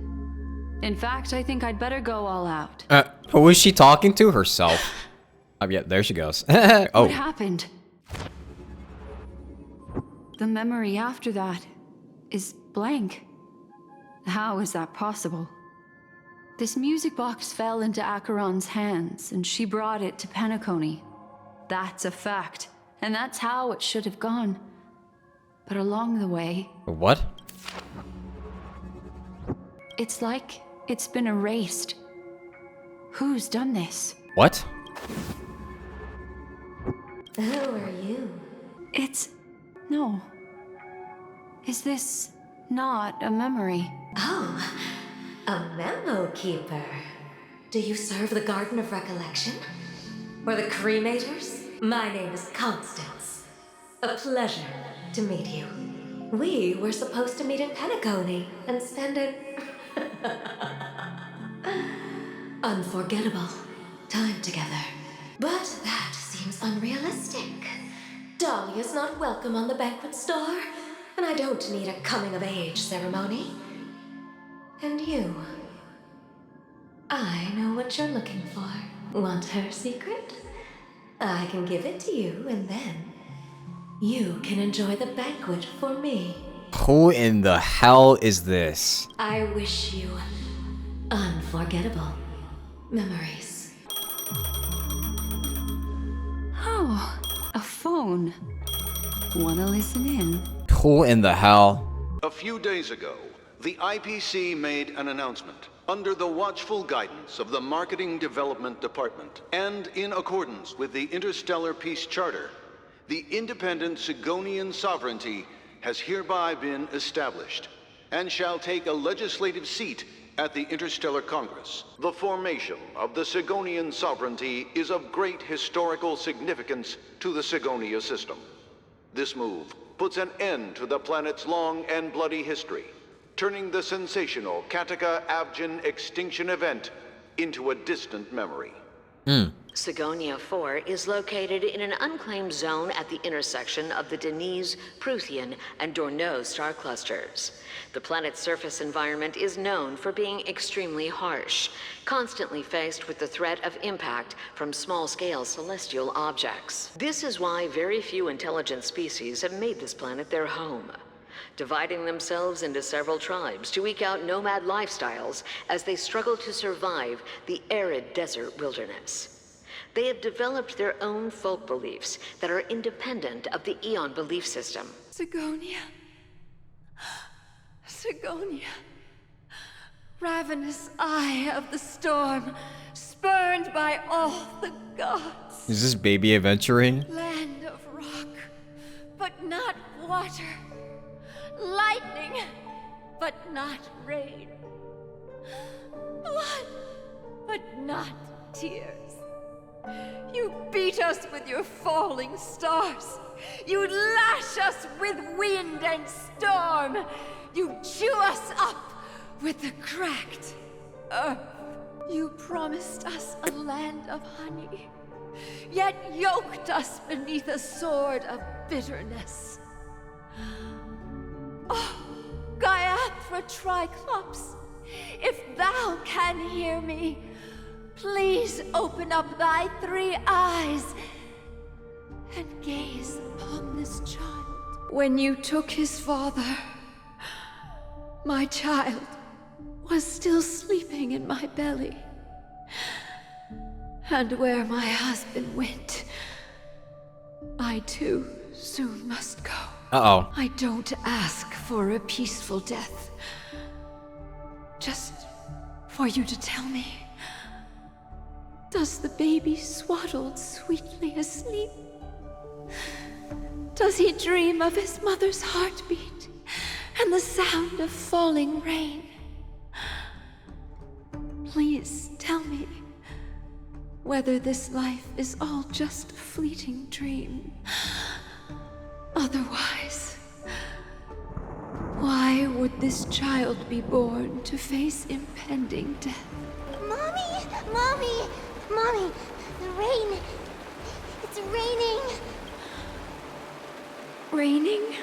In fact, I think I'd better go all out. Who is she talking to? Herself. Oh, yeah, there she goes. Oh. What happened? The memory after that is blank. How is that possible? This music box fell into Acheron's hands, and she brought it to Penacony. That's a fact, and that's how it should have gone. But along the way... What? It's like it's been erased. Who's done this? What? Who are you? No. Is this not a memory? Oh, a memo keeper. Do you serve the Garden of Recollection? Or the Cremators? My name is Constance. A pleasure to meet you. We were supposed to meet in Penacony and spend an unforgettable time together. But that seems unrealistic. Dahlia's not welcome on the banquet star, and I don't need a coming-of-age ceremony. And you? I know what you're looking for. Want her secret? I can give it to you, and then you can enjoy the banquet for me. Who in the hell is this? I wish you unforgettable memories. Oh, a phone. Wanna listen in? Who in the hell? A few days ago, the IPC made an announcement. Under the watchful guidance of the Marketing Development Department, and in accordance with the Interstellar Peace Charter, the independent Sigonian sovereignty has hereby been established, and shall take a legislative seat at the Interstellar Congress. The formation of the Sigonian sovereignty is of great historical significance to the Sigonia system. This move puts an end to the planet's long and bloody history, turning the sensational Kataka-Abjin extinction event into a distant memory. Sigonia 4 is located in an unclaimed zone at the intersection of the Denise, Prothean, and Dorneau star clusters. The planet's surface environment is known for being extremely harsh, constantly faced with the threat of impact from small-scale celestial objects. This is why very few intelligent species have made this planet their home, dividing themselves into several tribes to eke out nomad lifestyles as they struggle to survive the arid desert wilderness. They have developed their own folk beliefs that are independent of the Eon belief system. Sigonia. Sigonia. Ravenous eye of the storm, spurned by all the gods. Is this baby aventurine? Land of rock, but not water. Lightning, but not rain. Blood, but not tears. You beat us with your falling stars. You lash us with wind and storm. You chew us up with the cracked earth. You promised us a land of honey, yet yoked us beneath a sword of bitterness. Oh, Gaiathra Triclops, if thou can hear me, please open up thy 3 eyes and gaze upon this child. When you took his father, my child was still sleeping in my belly. And where my husband went, I too soon must go. Uh-oh. I don't ask for a peaceful death. Just for you to tell me, does the baby swaddled sweetly asleep? Does he dream of his mother's heartbeat and the sound of falling rain? Please tell me whether this life is all just a fleeting dream. Otherwise, why would this child be born to face impending death? Mommy! Mommy! Mommy! The rain! It's raining! Raining?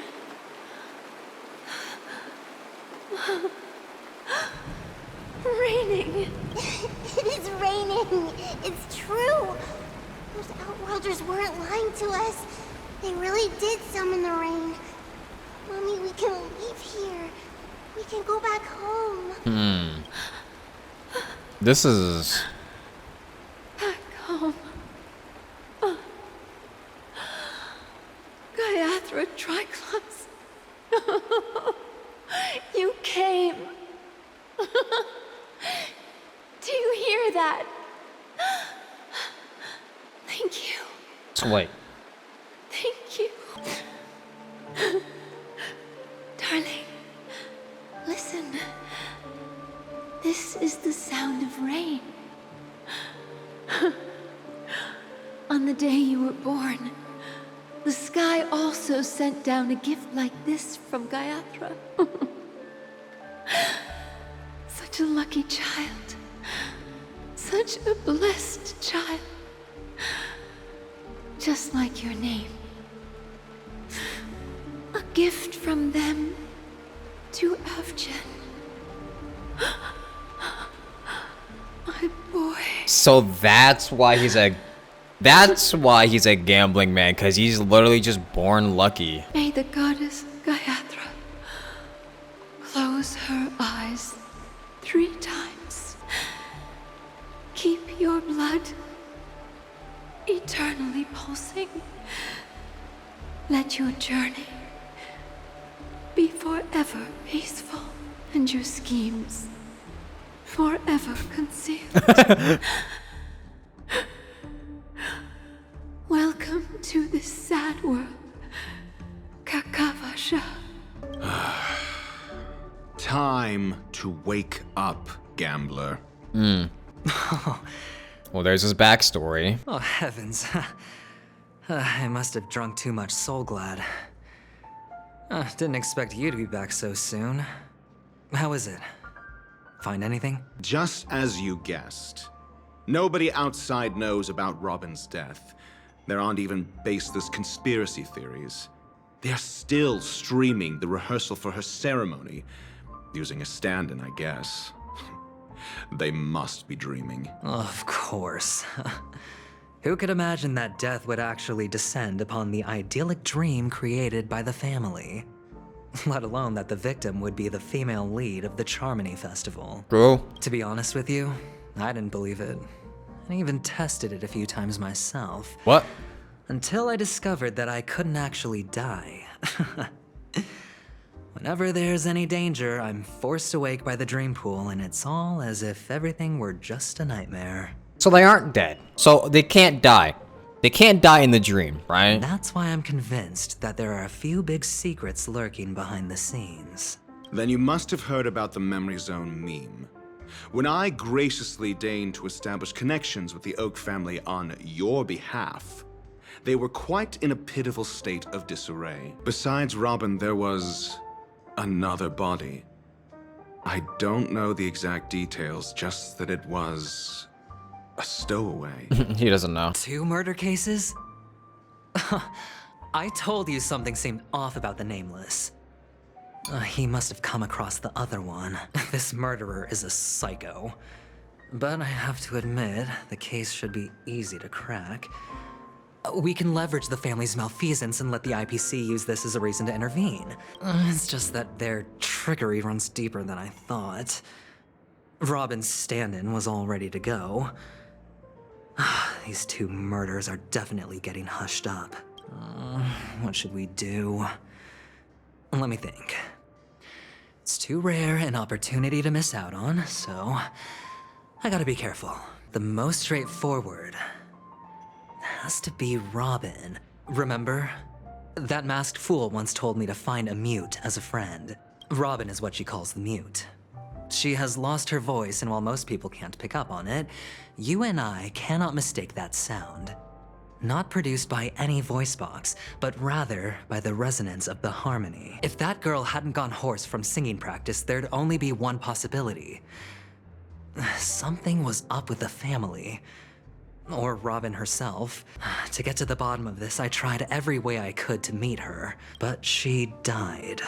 Raining! It is raining! It's true! Those Outworlders weren't lying to us. They really did summon the rain. Mommy, we can leave here. We can go back home. This is... Back home. Gaiathra Triclops. You came. Do you hear that? Thank you. So wait. Thank you. Darling, listen. This is the sound of rain. On the day you were born, the sky also sent down a gift like this from Gaiathra. Such a lucky child. Such a blessed child. Just like your name. A gift from them to Avgen. My boy. So that's why he's a gambling man, because he's literally just born lucky. May the goddess Gaiathra close her eyes 3 times. Keep your blood eternally pulsing. Let your journey be forever peaceful, and your schemes forever concealed. Welcome to this sad world, Kakavasha. Time to wake up, gambler. Well, there's his backstory. Oh, heavens. I must have drunk too much Soul Glad. Didn't expect you to be back so soon. How is it? Find anything? Just as you guessed. Nobody outside knows about Robin's death. There aren't even baseless conspiracy theories. They're still streaming the rehearsal for her ceremony, using a stand-in, I guess. They must be dreaming. Of course. Who could imagine that death would actually descend upon the idyllic dream created by the family? Let alone that the victim would be the female lead of the Charmony Festival. Bro. To be honest with you, I didn't believe it. I even tested it a few times myself. What? Until I discovered that I couldn't actually die. Whenever there's any danger, I'm forced awake by the dream pool, and it's all as if everything were just a nightmare. So they aren't dead. So they can't die. They can't die in the dream, right? And that's why I'm convinced that there are a few big secrets lurking behind the scenes. Then you must have heard about the Memory Zone meme. When I graciously deigned to establish connections with the Oak family on your behalf, they were quite in a pitiful state of disarray. Besides Robin, there was another body. I don't know the exact details, just that it was a stowaway. He doesn't know. 2 murder cases? I told you something seemed off about the Nameless. He must have come across the other one. This murderer is a psycho. But I have to admit, the case should be easy to crack. We can leverage the family's malfeasance and let the IPC use this as a reason to intervene. It's just that their trickery runs deeper than I thought. Robin's stand-in was all ready to go. These 2 murders are definitely getting hushed up. What should we do? Let me think. It's too rare an opportunity to miss out on, so I gotta be careful. The most straightforward has to be Robin. Remember? That masked fool once told me to find a mute as a friend. Robin is what she calls the mute. She has lost her voice, and while most people can't pick up on it, you and I cannot mistake that sound. Not produced by any voice box, but rather by the resonance of the harmony. If that girl hadn't gone hoarse from singing practice, there'd only be one possibility. Something was up with the family. Or Robin herself. To get to the bottom of this, I tried every way I could to meet her, but she died.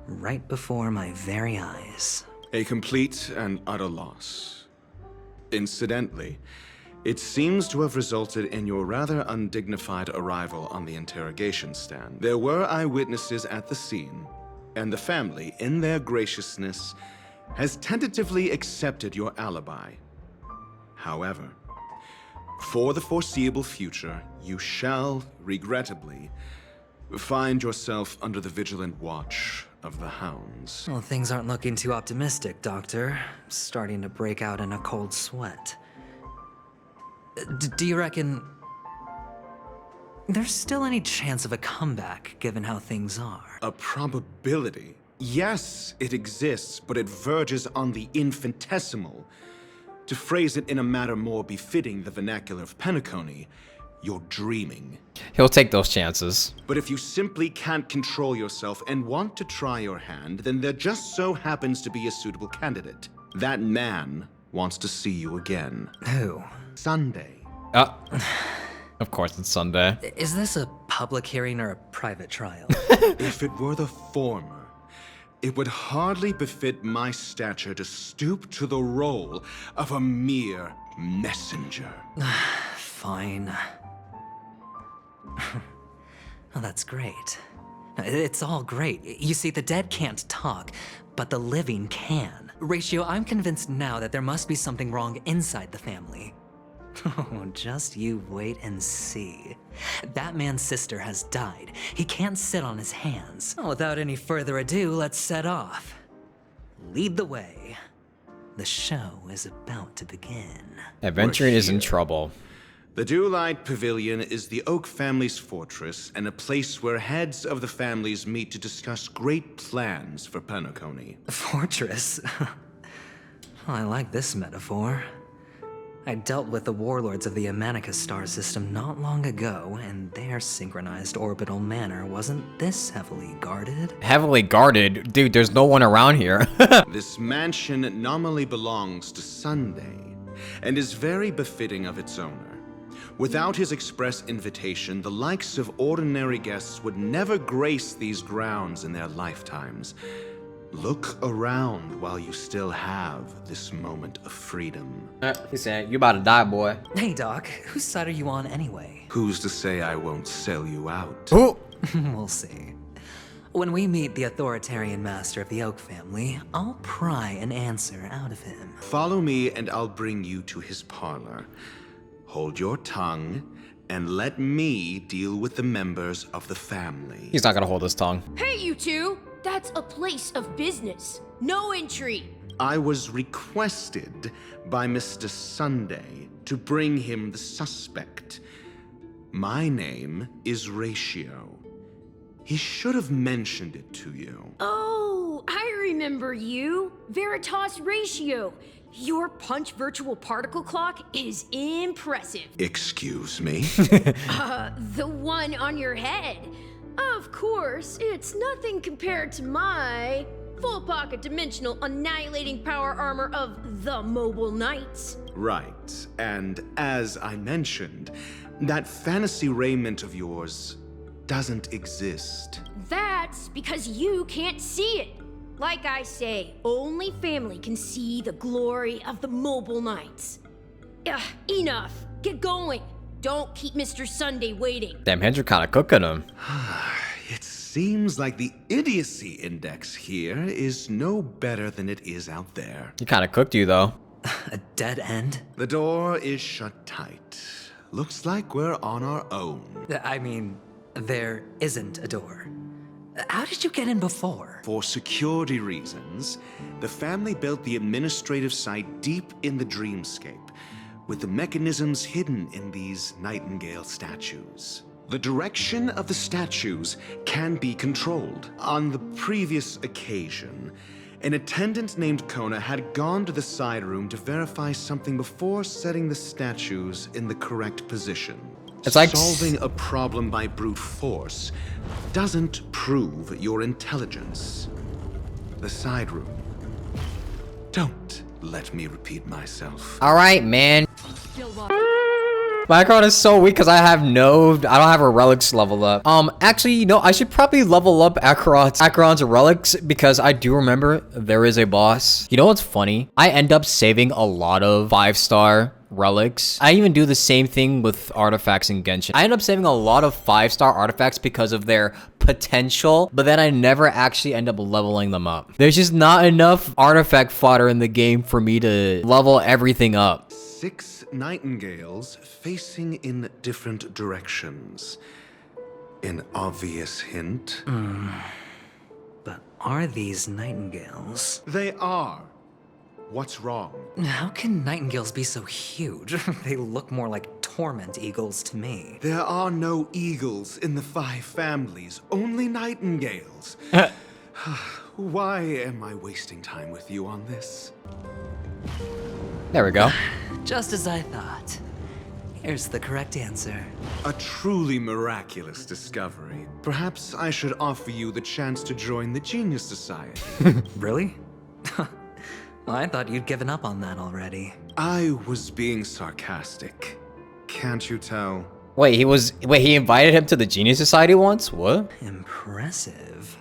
Right before my very eyes. A complete and utter loss. Incidentally, it seems to have resulted in your rather undignified arrival on the interrogation stand. There were eyewitnesses at the scene, and the family, in their graciousness, has tentatively accepted your alibi. However, for the foreseeable future, you shall, regrettably, find yourself under the vigilant watch of the hounds. Well, things aren't looking too optimistic, Doctor. I'm starting to break out in a cold sweat. Do you reckon there's still any chance of a comeback, given how things are? A probability? Yes, it exists, but it verges on the infinitesimal. To phrase it in a manner more befitting the vernacular of Penacony, you're dreaming. He'll take those chances. But if you simply can't control yourself and want to try your hand, then there just so happens to be a suitable candidate. That man wants to see you again. Who? Sunday. Of course it's Sunday. Is this a public hearing or a private trial? If it were the former, it would hardly befit my stature to stoop to the role of a mere messenger. Fine. Oh, that's great. It's all great. You see, the dead can't talk, but the living can. Ratio, I'm convinced now that there must be something wrong inside the family. Oh, just you wait and see. That man's sister has died. He can't sit on his hands. Well, without any further ado, let's set off. Lead the way. The show is about to begin. Aventurine is in trouble. The Dewlight Pavilion is the Oak family's fortress and a place where heads of the families meet to discuss great plans for Penacony. Fortress? Well, I like this metaphor. I dealt with the warlords of the Amanicus star system not long ago, and their synchronized orbital manor wasn't this heavily guarded. Heavily guarded? Dude, there's no one around here. This mansion nominally belongs to Sunday, and is very befitting of its owner. Without his express invitation, the likes of ordinary guests would never grace these grounds in their lifetimes. Look around while you still have this moment of freedom. He said, you about to die, boy. Hey, Doc, whose side are you on anyway? Who's to say I won't sell you out? Ooh. We'll see. When we meet the authoritarian master of the Oak family, I'll pry an answer out of him. Follow me and I'll bring you to his parlor. Hold your tongue and let me deal with the members of the family. He's not gonna hold his tongue. Hey, you two! That's a place of business. No entry. I was requested by Mr. Sunday to bring him the suspect. My name is Ratio. He should have mentioned it to you. Oh, I remember you. Veritas Ratio. Your punch virtual particle clock is impressive. Excuse me? The one on your head. Of course, it's nothing compared to my full pocket dimensional annihilating power armor of the Mobile Knights. Right, and as I mentioned, that fantasy raiment of yours doesn't exist. That's because you can't see it. Like I say, only family can see the glory of the Mobile Knights. Enough. Get going. Don't keep Mr. Sunday waiting. Damn, Hendrik kinda cooking him. It seems like the idiocy index here is no better than it is out there. He kinda cooked you, though. A dead end? The door is shut tight. Looks like we're on our own. I mean, there isn't a door. How did you get in before? For security reasons, the family built the administrative site deep in the dreamscape, with the mechanisms hidden in these nightingale statues. The direction of the statues can be controlled. On the previous occasion, an attendant named Kona had gone to the side room to verify something before setting the statues in the correct position. It's like solving a problem by brute force doesn't prove your intelligence. The side room. Don't let me repeat myself. All right, man. My Acheron is so weak because I don't have her relics leveled up. Actually, you know, I should probably level up Acheron's relics because I do remember there is a boss. You know what's funny? I end up saving a lot of 5-star relics. I even do the same thing with artifacts in Genshin. I end up saving a lot of 5-star artifacts because of their potential, but then I never actually end up leveling them up. There's just not enough artifact fodder in the game for me to level everything up. 6 nightingales facing in different directions. An obvious hint. But are these nightingales? They are. What's wrong? How can nightingales be so huge? They look more like torment eagles to me. There are no eagles in the 5 families, only nightingales. Why am I wasting time with you on this? There we go. Just as I thought. Here's the correct answer. A truly miraculous discovery. Perhaps I should offer you the chance to join the Genius Society. Really? I thought you'd given up on that already. I was being sarcastic. Can't you tell? Wait, he invited him to the Genius Society once? What? Impressive.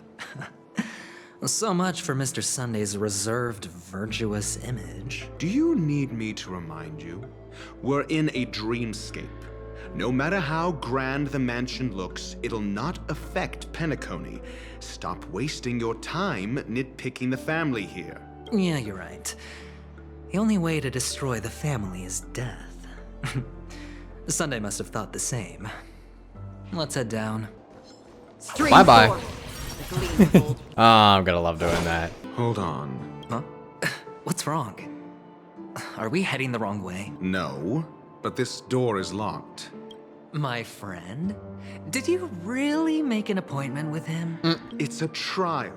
So much for Mr. Sunday's reserved, virtuous image. Do you need me to remind you? We're in a dreamscape. No matter how grand the mansion looks, it'll not affect Penacony. Stop wasting your time nitpicking the family here. Yeah, you're right. The only way to destroy the family is death. Sunday must have thought the same. Let's head down. Bye-bye. Oh, I'm gonna love doing that. Hold on. Huh? What's wrong? Are we heading the wrong way? No, but this door is locked. My friend? Did you really make an appointment with him? It's a trial.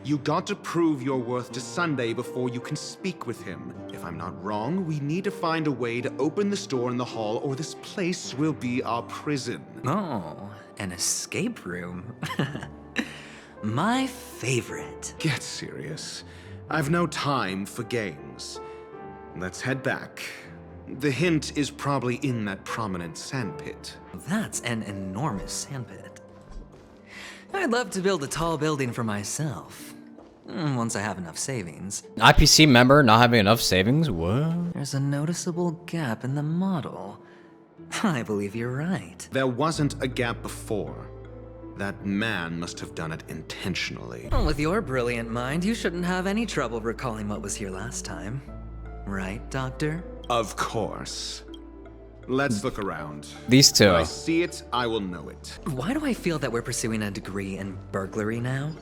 You got to prove your worth to Sunday before you can speak with him. If I'm not wrong, we need to find a way to open this door in the hall or this place will be our prison. Oh, an escape room. My favorite. Get serious. I've no time for games. Let's head back. The hint is probably in that prominent sandpit. That's an enormous sandpit. I'd love to build a tall building for myself. Once I have enough savings. IPC member not having enough savings? What? There's a noticeable gap in the model. I believe you're right. There wasn't a gap before. That man must have done it intentionally. Well, with your brilliant mind, you shouldn't have any trouble recalling what was here last time. Right, Doctor? Of course. Let's look around. These two. When I see it, I will know it. Why do I feel that we're pursuing a degree in burglary now?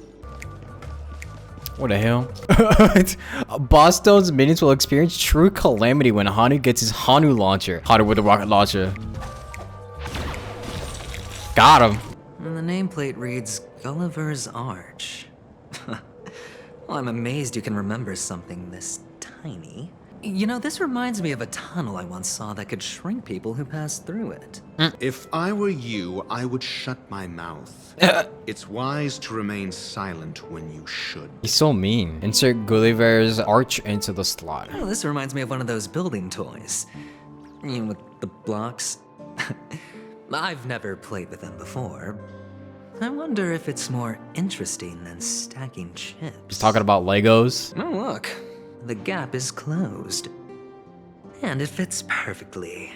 What the hell? Boston's minions will experience true calamity when Hanu gets his Hanu launcher. Hanu with the rocket launcher. Got him. And the nameplate reads Gulliver's Arch. Well, I'm amazed you can remember something this tiny. You know, this reminds me of a tunnel I once saw that could shrink people who passed through it. If I were you, I would shut my mouth. It's wise to remain silent when you should. He's so mean. Insert Gulliver's Arch into the slot. Oh, this reminds me of one of those building toys. You know, with the blocks. I've never played with them before. I wonder if it's more interesting than stacking chips. He's talking about Legos. Oh, look. The gap is closed. And it fits perfectly.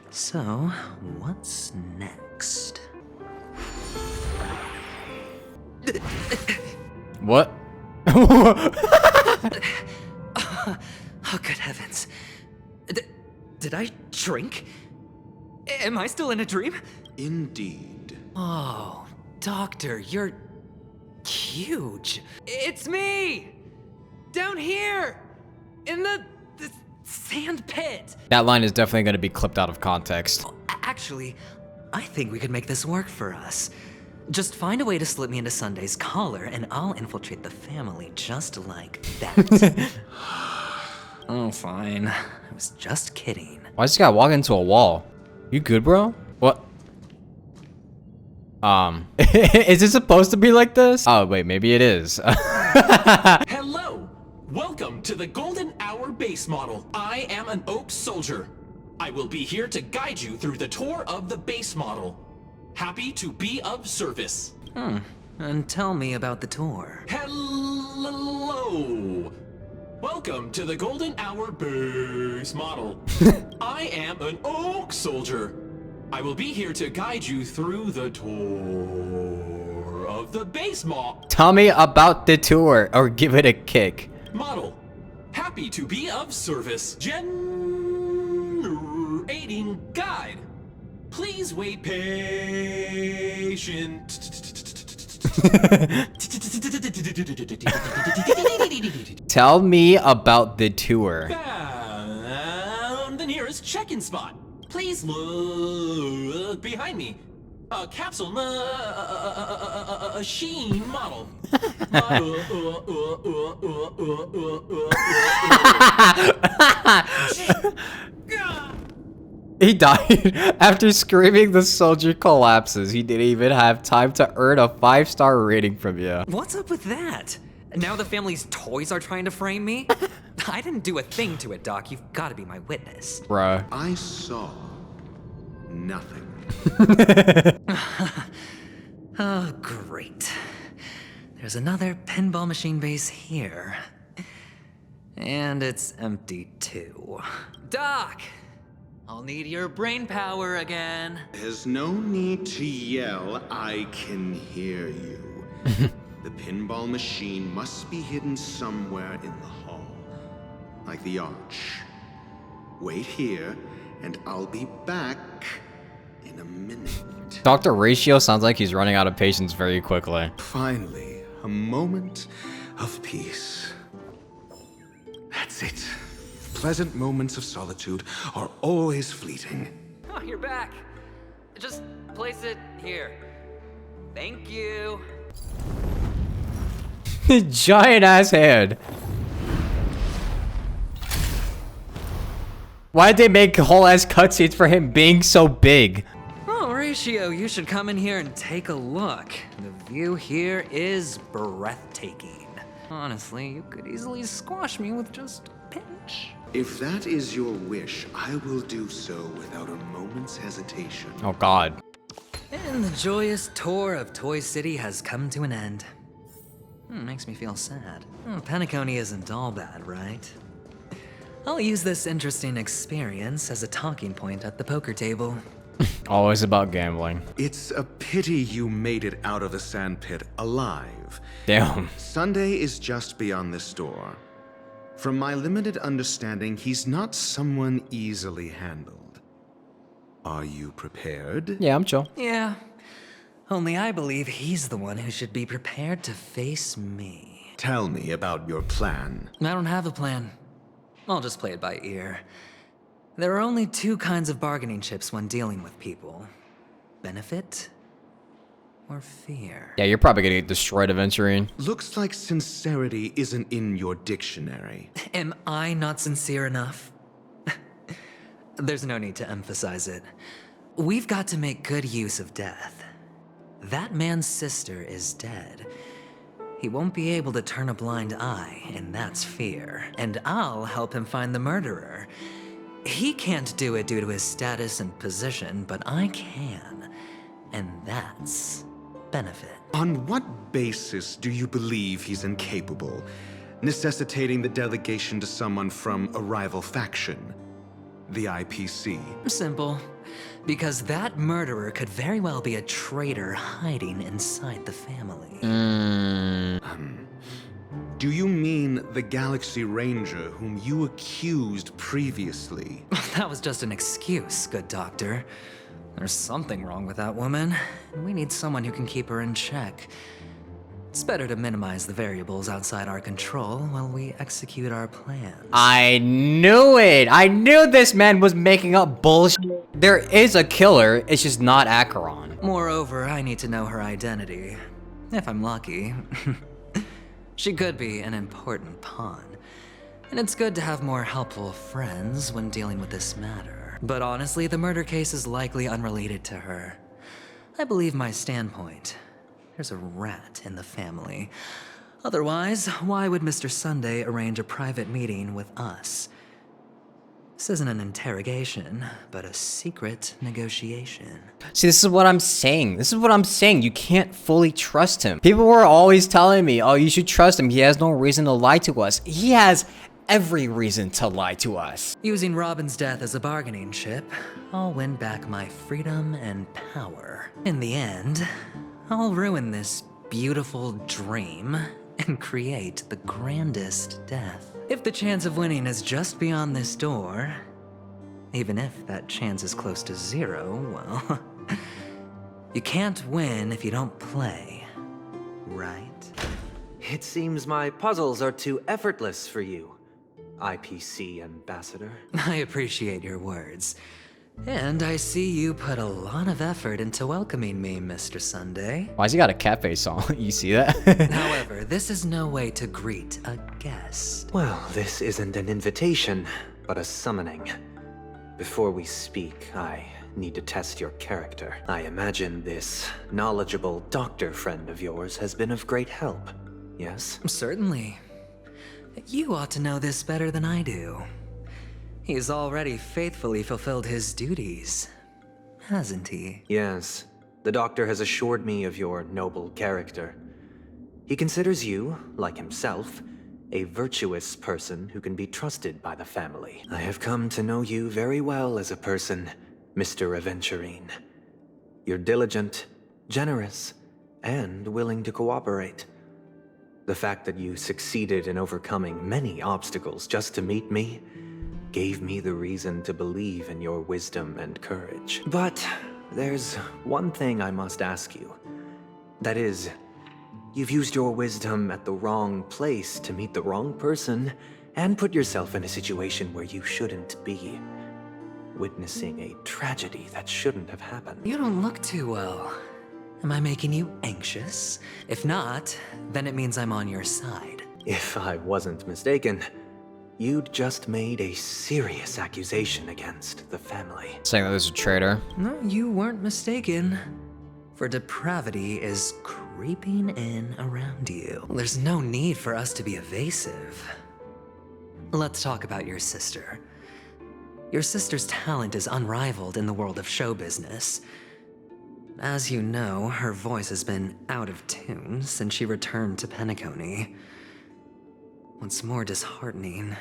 So, what's next? What? Oh, good heavens. Did I shrink? Am I still in a dream? Indeed. Oh, Doctor, you're huge. It's me! Down here! In the sand pit! That line is definitely going to be clipped out of context. Actually, I think we could make this work for us. Just find a way to slip me into Sunday's collar, and I'll infiltrate the family just like that. Oh, fine. I was just kidding. Why does this guy walk into a wall? You good, bro? What? Is it supposed to be like this? Oh, wait, maybe it is. Hello! Welcome to the Golden Hour base model. I am an Oak Soldier. I will be here to guide you through the tour of the base model. Happy to be of service. And tell me about the tour. Hello! Welcome to the Golden Hour base model. I am an Oak Soldier. I will be here to guide you through the tour of the base model. Tell me about the tour, or give it a kick. Model. Happy to be of service. Generating guide. Please wait patient. Tell me about the tour. Found the nearest check-in spot. Please look behind me. A capsule machine model. He died after screaming. The soldier collapses. He didn't even have time to earn a 5-star rating from you. What's up with that? Now the family's toys are trying to frame me? I didn't do a thing to it, Doc. You've got to be my witness. Bruh. I saw nothing. Oh, great. There's another pinball machine base here. And it's empty too. Doc! I'll need your brain power again. There's no need to yell. I can hear you. The pinball machine must be hidden somewhere in the hall. Like the arch. Wait here, and I'll be back in a minute. Dr. Ratio sounds like he's running out of patience very quickly. Finally, a moment of peace. That's it. Pleasant moments of solitude are always fleeting. Oh, you're back. Just place it here. Thank you. Giant ass head. Why'd they make whole ass cutscenes for him being so big? Oh, Ratio, you should come in here and take a look. The view here is breathtaking. Honestly, you could easily squash me with just a pinch. If that is your wish, I will do so without a moment's hesitation. Oh God. And the joyous tour of Toy City has come to an end. Makes me feel sad. Penacony isn't all bad, right? I'll use this interesting experience as a talking point at the poker table. Always about gambling. It's a pity you made it out of the sandpit alive. Damn. Sunday is just beyond this door. From my limited understanding, he's not someone easily handled. Are you prepared? Yeah, I'm chill. Yeah. Only I believe he's the one who should be prepared to face me. Tell me about your plan. I don't have a plan. I'll just play it by ear. There are only two kinds of bargaining chips when dealing with people. Benefit or fear. Yeah, you're probably gonna get destroyed, aventurine. Looks like sincerity isn't in your dictionary. Am I not sincere enough? There's no need to emphasize it. We've got to make good use of death. That man's sister is dead. He won't be able to turn a blind eye, and that's fear. And I'll help him find the murderer. He can't do it due to his status and position, but I can. And that's benefit. On what basis do you believe he's incapable, necessitating the delegation to someone from a rival faction? The IPC? Simple. Because that murderer could very well be a traitor hiding inside the family. Do you mean the Galaxy Ranger whom you accused previously? That was just an excuse, good doctor. There's something wrong with that woman, and we need someone who can keep her in check. It's better to minimize the variables outside our control while we execute our plans. I knew it! I knew this man was making up bullshit. There is a killer, it's just not Acheron. Moreover, I need to know her identity. If I'm lucky. She could be an important pawn. And it's good to have more helpful friends when dealing with this matter. But honestly, the murder case is likely unrelated to her. I believe my standpoint. There's a rat in the family. Otherwise, why would Mr. Sunday arrange a private meeting with us? This isn't an interrogation, but a secret negotiation. See, this is what I'm saying. This is what I'm saying. You can't fully trust him. People were always telling me, oh, you should trust him. He has no reason to lie to us. He has every reason to lie to us. Using Robin's death as a bargaining chip, I'll win back my freedom and power. In the end, I'll ruin this beautiful dream and create the grandest death. If the chance of winning is just beyond this door, even if that chance is close to zero, well, you can't win if you don't play, right? It seems my puzzles are too effortless for you, IPC Ambassador. I appreciate your words. And I see you put a lot of effort into welcoming me, Mr. Sunday. Why's he got a cat face on? You see that? However, this is no way to greet a guest. Well, this isn't an invitation, but a summoning. Before we speak, I need to test your character. I imagine this knowledgeable doctor friend of yours has been of great help, yes? Certainly. You ought to know this better than I do. He's already faithfully fulfilled his duties, hasn't he? Yes. The doctor has assured me of your noble character. He considers you, like himself, a virtuous person who can be trusted by the family. I have come to know you very well as a person, Mr. Aventurine. You're diligent, generous, and willing to cooperate. The fact that you succeeded in overcoming many obstacles just to meet me gave me the reason to believe in your wisdom and courage. But there's one thing I must ask you. That is, you've used your wisdom at the wrong place to meet the wrong person and put yourself in a situation where you shouldn't be, witnessing a tragedy that shouldn't have happened. You don't look too well. Am I making you anxious? If not, then it means I'm on your side. If I wasn't mistaken, you'd just made a serious accusation against the family. Saying that there's a traitor. No, you weren't mistaken. For depravity is creeping in around you. There's no need for us to be evasive. let's talk about your sister. Your sister's talent is unrivaled in the world of show business. As you know, her voice has been out of tune since she returned to Penacony. What's more disheartening,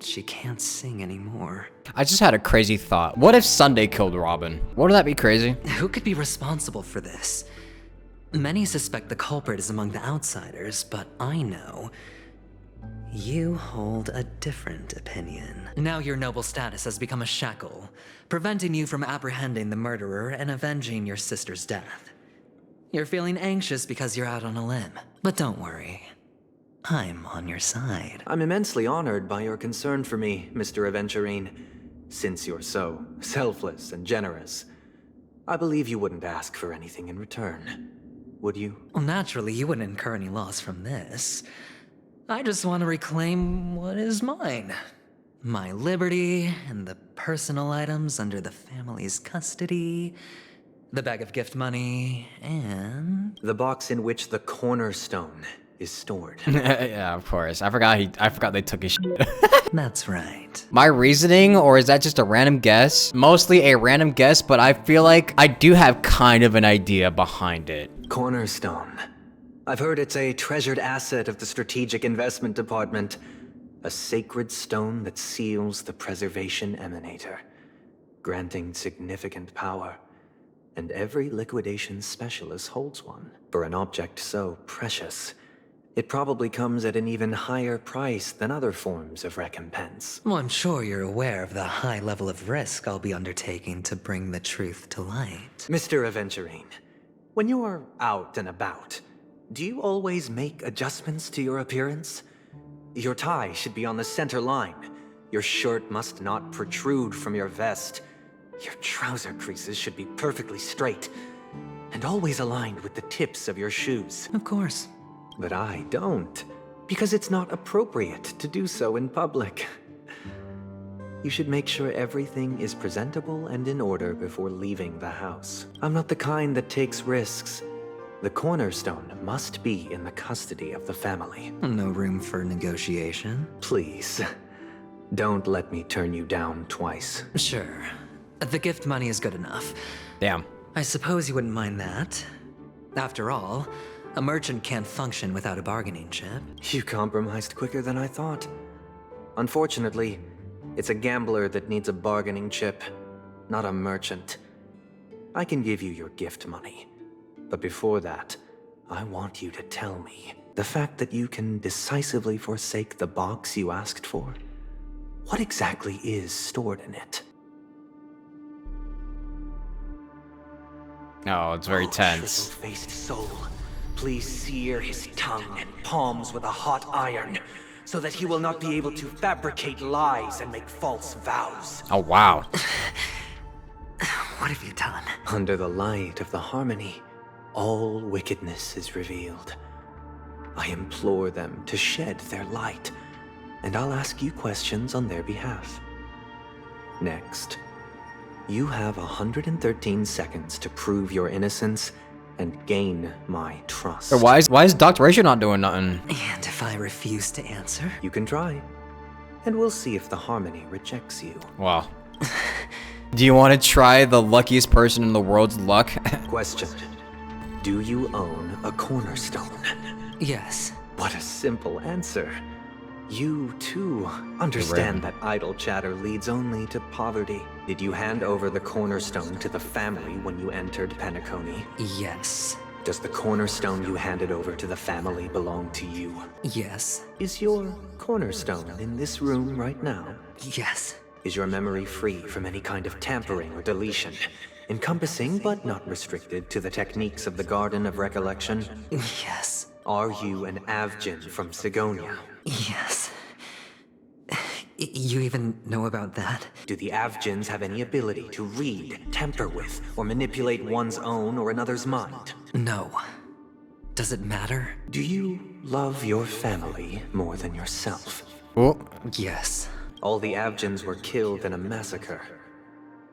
she can't sing anymore. I just had a crazy thought. What if Sunday killed Robin? Wouldn't that be crazy? Who could be responsible for this? Many suspect the culprit is among the outsiders, but I know you hold a different opinion. Now your noble status has become a shackle, preventing you from apprehending the murderer and avenging your sister's death. You're feeling anxious because you're out on a limb, but don't worry. I'm on your side. I'm immensely honored by your concern for me, Mr. Aventurine. Since you're so selfless and generous, I believe you wouldn't ask for anything in return, would you? Well, naturally, you wouldn't incur any loss from this. I just want to reclaim what is mine. My liberty and the personal items under the family's custody, the bag of gift money, and... the box in which the cornerstone is stored. Yeah, of course. I forgot they took his shit. That's right. My reasoning, or is that just a random guess? Mostly a random guess, but I feel like I do have kind of an idea behind it. Cornerstone. I've heard it's a treasured asset of the Strategic Investment Department. A sacred stone that seals the Preservation Emanator, granting significant power. And every liquidation specialist holds one. For an object so precious, it probably comes at an even higher price than other forms of recompense. Well, I'm sure you're aware of the high level of risk I'll be undertaking to bring the truth to light. Mr. Aventurine, when you're out and about, do you always make adjustments to your appearance? Your tie should be on the center line. Your shirt must not protrude from your vest. Your trouser creases should be perfectly straight, and always aligned with the tips of your shoes. Of course. But I don't, because it's not appropriate to do so in public. You should make sure everything is presentable and in order before leaving the house. I'm not the kind that takes risks. The cornerstone must be in the custody of the family. No room for negotiation? Please, don't let me turn you down twice. Sure. The gift money is good enough. Damn. I suppose you wouldn't mind that. After all, a merchant can't function without a bargaining chip. You compromised quicker than I thought. Unfortunately, it's a gambler that needs a bargaining chip, not a merchant. I can give you your gift money. But before that, I want you to tell me the fact that you can decisively forsake the box you asked for. What exactly is stored in it? Oh, it's very tense. Triple-faced soul, please sear his tongue and palms with a hot iron, so that he will not be able to fabricate lies and make false vows. Oh, wow. What have you done? Under the light of the harmony, all wickedness is revealed. I implore them to shed their light, and I'll ask you questions on their behalf. Next, you have 113 seconds to prove your innocence and gain my trust. So why is Dr. Ratio not doing nothing? And if I refuse to answer? You can try, and we'll see if the harmony rejects you. Wow. Do you want to try the luckiest person in the world's luck? Question. Do you own a cornerstone? Yes. What a simple answer. You, too, understand that idle chatter leads only to poverty. Did you hand over the cornerstone to the family when you entered Penacony? Yes. Does the cornerstone you handed over to the family belong to you? Yes. Is your cornerstone in this room right now? Yes. Is your memory free from any kind of tampering or deletion, encompassing but not restricted to the techniques of the Garden of Recollection? Yes. Are you an Avgin from Sigonia? Yes. You even know about that? Do the Avgins have any ability to read, tamper with, or manipulate one's own or another's mind? No. Does it matter? Do you love your family more than yourself? Oh. Yes. All the Avgins were killed in a massacre.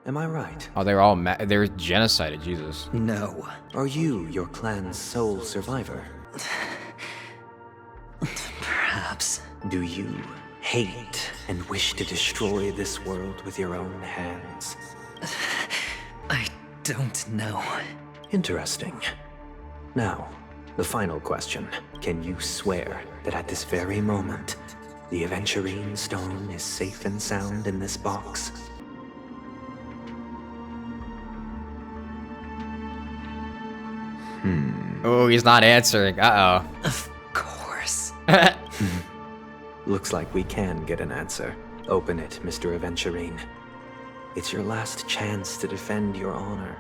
Am I right? Oh, they're all they're genocided, Jesus. No. Are you your clan's sole survivor? Perhaps. Do you hate and wish to destroy this world with your own hands? I don't know. Interesting. Now, the final question. Can you swear that at this very moment, the aventurine stone is safe and sound in this box? Oh, he's not answering. Uh-oh. Of course. Looks like we can get an answer. Open it, Mr. Aventurine. It's your last chance to defend your honor.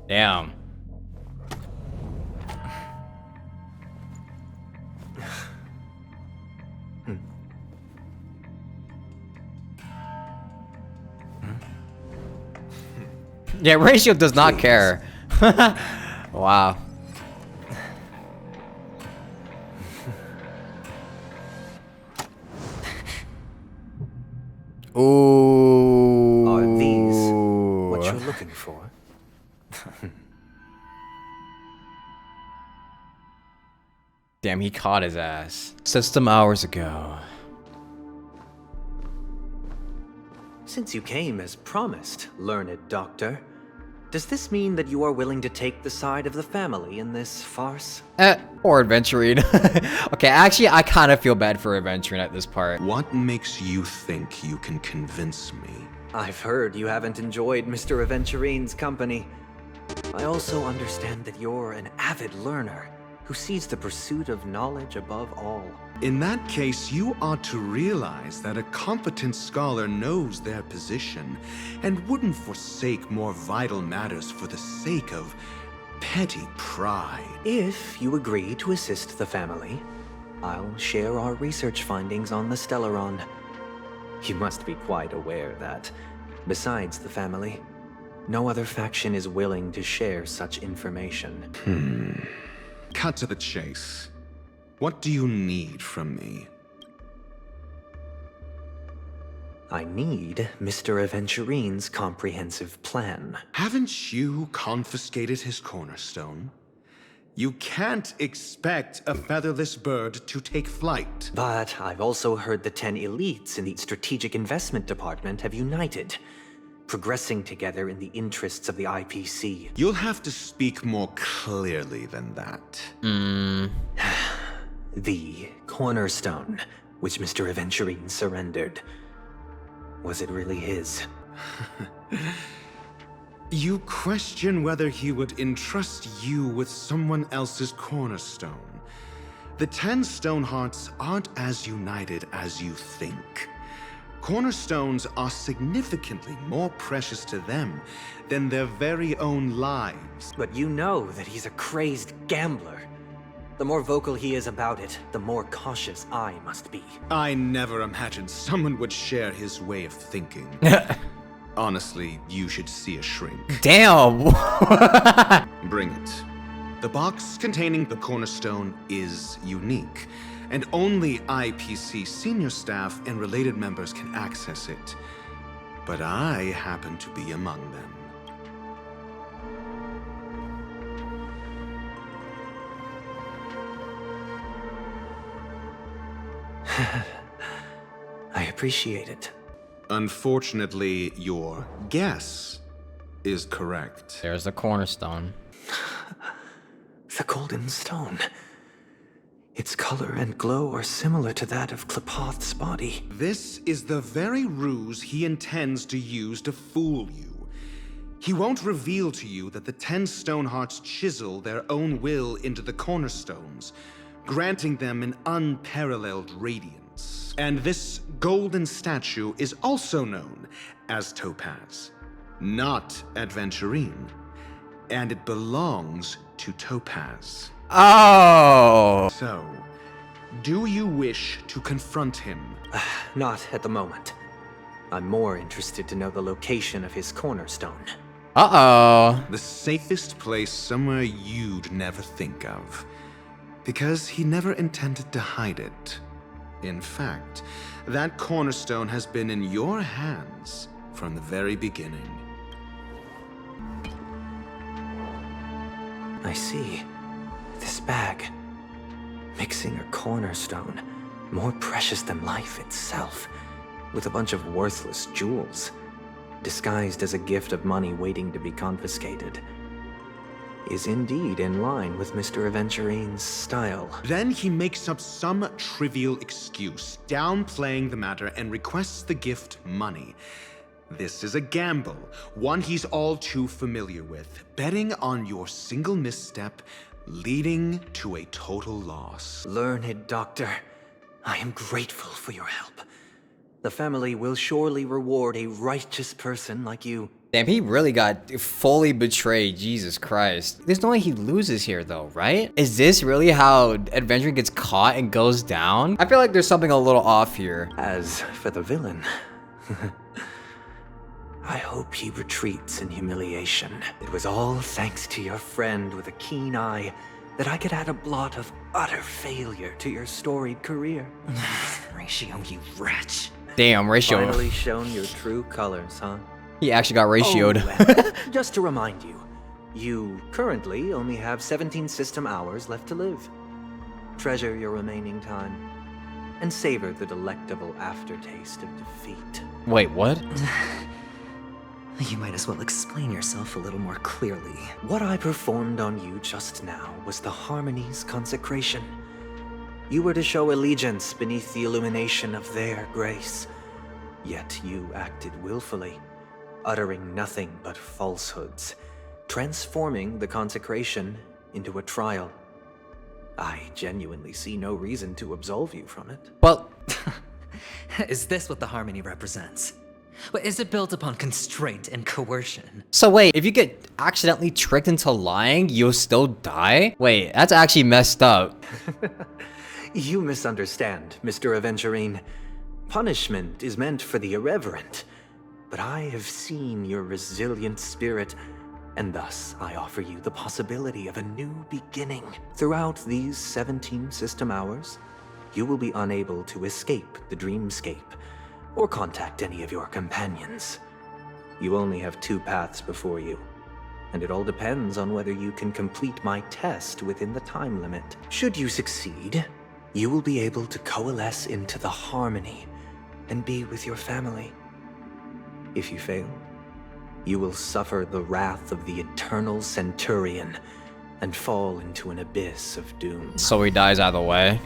Damn. Yeah, Ratio does not care. Wow. Ooh. Are these what you're looking for? Damn, he caught his ass. System hours ago. Since you came as promised, learned doctor, does this mean that you are willing to take the side of the family in this farce? Or Aventurine. Okay, actually, I kind of feel bad for Aventurine at this part. What makes you think you can convince me? I've heard you haven't enjoyed Mr. Aventurine's company. I also understand that you're an avid learner who sees the pursuit of knowledge above all. In that case, you ought to realize that a competent scholar knows their position and wouldn't forsake more vital matters for the sake of petty pride. If you agree to assist the family, I'll share our research findings on the Stellaron. You must be quite aware that, besides the family, no other faction is willing to share such information. Cut to the chase. What do you need from me? I need Mr. Aventurine's comprehensive plan. Haven't you confiscated his cornerstone? You can't expect a featherless bird to take flight. But I've also heard the 10 elites in the Strategic Investment Department have united, progressing together in the interests of the IPC. You'll have to speak more clearly than that. The cornerstone, which Mr. Aventurine surrendered. Was it really his? You question whether he would entrust you with someone else's cornerstone. The 10 Stonehearts aren't as united as you think. Cornerstones are significantly more precious to them than their very own lives. But you know that he's a crazed gambler. The more vocal he is about it, the more cautious I must be. I never imagined someone would share his way of thinking. Honestly, you should see a shrink. Damn! Bring it. The box containing the cornerstone is unique, and only IPC senior staff and related members can access it. But I happen to be among them. I appreciate it. Unfortunately, your guess is correct. There's the cornerstone. The golden stone. Its color and glow are similar to that of Klepoth's body. This is the very ruse he intends to use to fool you. He won't reveal to you that the 10 Stonehearts chisel their own will into the cornerstones, granting them an unparalleled radiance. And this golden statue is also known as Topaz, not Aventurine, and it belongs to Topaz. Oh! So, do you wish to confront him? Not at the moment. I'm more interested to know the location of his cornerstone. Uh-oh. The safest place somewhere you'd never think of. Because he never intended to hide it. In fact, that cornerstone has been in your hands from the very beginning. I see. This bag. Mixing a cornerstone more precious than life itself, with a bunch of worthless jewels, disguised as a gift of money waiting to be confiscated, is indeed in line with Mr. Aventurine's style. Then he makes up some trivial excuse, downplaying the matter, and requests the gift money. This is a gamble, one he's all too familiar with, betting on your single misstep, leading to a total loss. Learned doctor, I am grateful for your help. The family will surely reward a righteous person like you. Damn, he really got fully betrayed. Jesus Christ. There's no way he loses here though, right? Is this really how Aventurine gets caught and goes down? I feel like there's something a little off here. As for the villain, I hope he retreats in humiliation. It was all thanks to your friend with a keen eye that I could add a blot of utter failure to your storied career. Ratio, you wretch. Damn, Ratio. Finally shown your true colors, huh? He actually got ratioed. Oh, just to remind you, you currently only have 17 system hours left to live. Treasure your remaining time, and savor the delectable aftertaste of defeat. Wait, what? You might as well explain yourself a little more clearly. What I performed on you just now was the Harmony's consecration. You were to show allegiance beneath the illumination of their grace. Yet you acted willfully, uttering nothing but falsehoods, transforming the consecration into a trial. I genuinely see no reason to absolve you from it. But is this what the Harmony represents? But is it built upon constraint and coercion? So wait, if you get accidentally tricked into lying, you'll still die? Wait, that's actually messed up. You misunderstand, Mr. Aventurine. Punishment is meant for the irreverent. But I have seen your resilient spirit, and thus I offer you the possibility of a new beginning. Throughout these 17 system hours, you will be unable to escape the dreamscape or contact any of your companions. You only have 2 paths before you, and it all depends on whether you can complete my test within the time limit. Should you succeed, you will be able to coalesce into the Harmony and be with your family. If you fail, you will suffer the wrath of the eternal Centurion and fall into an abyss of doom. So he dies either way.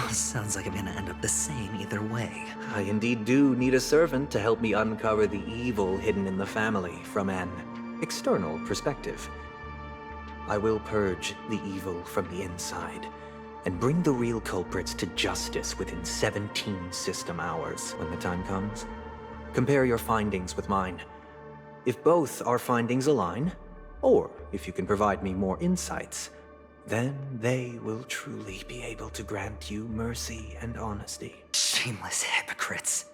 Sounds like I'm gonna end up the same either way. I indeed do need a servant to help me uncover the evil hidden in the family from an external perspective. I will purge the evil from the inside and bring the real culprits to justice within 17 system hours. When the time comes, compare your findings with mine. If both our findings align, or if you can provide me more insights, then they will truly be able to grant you mercy and honesty. Shameless hypocrites.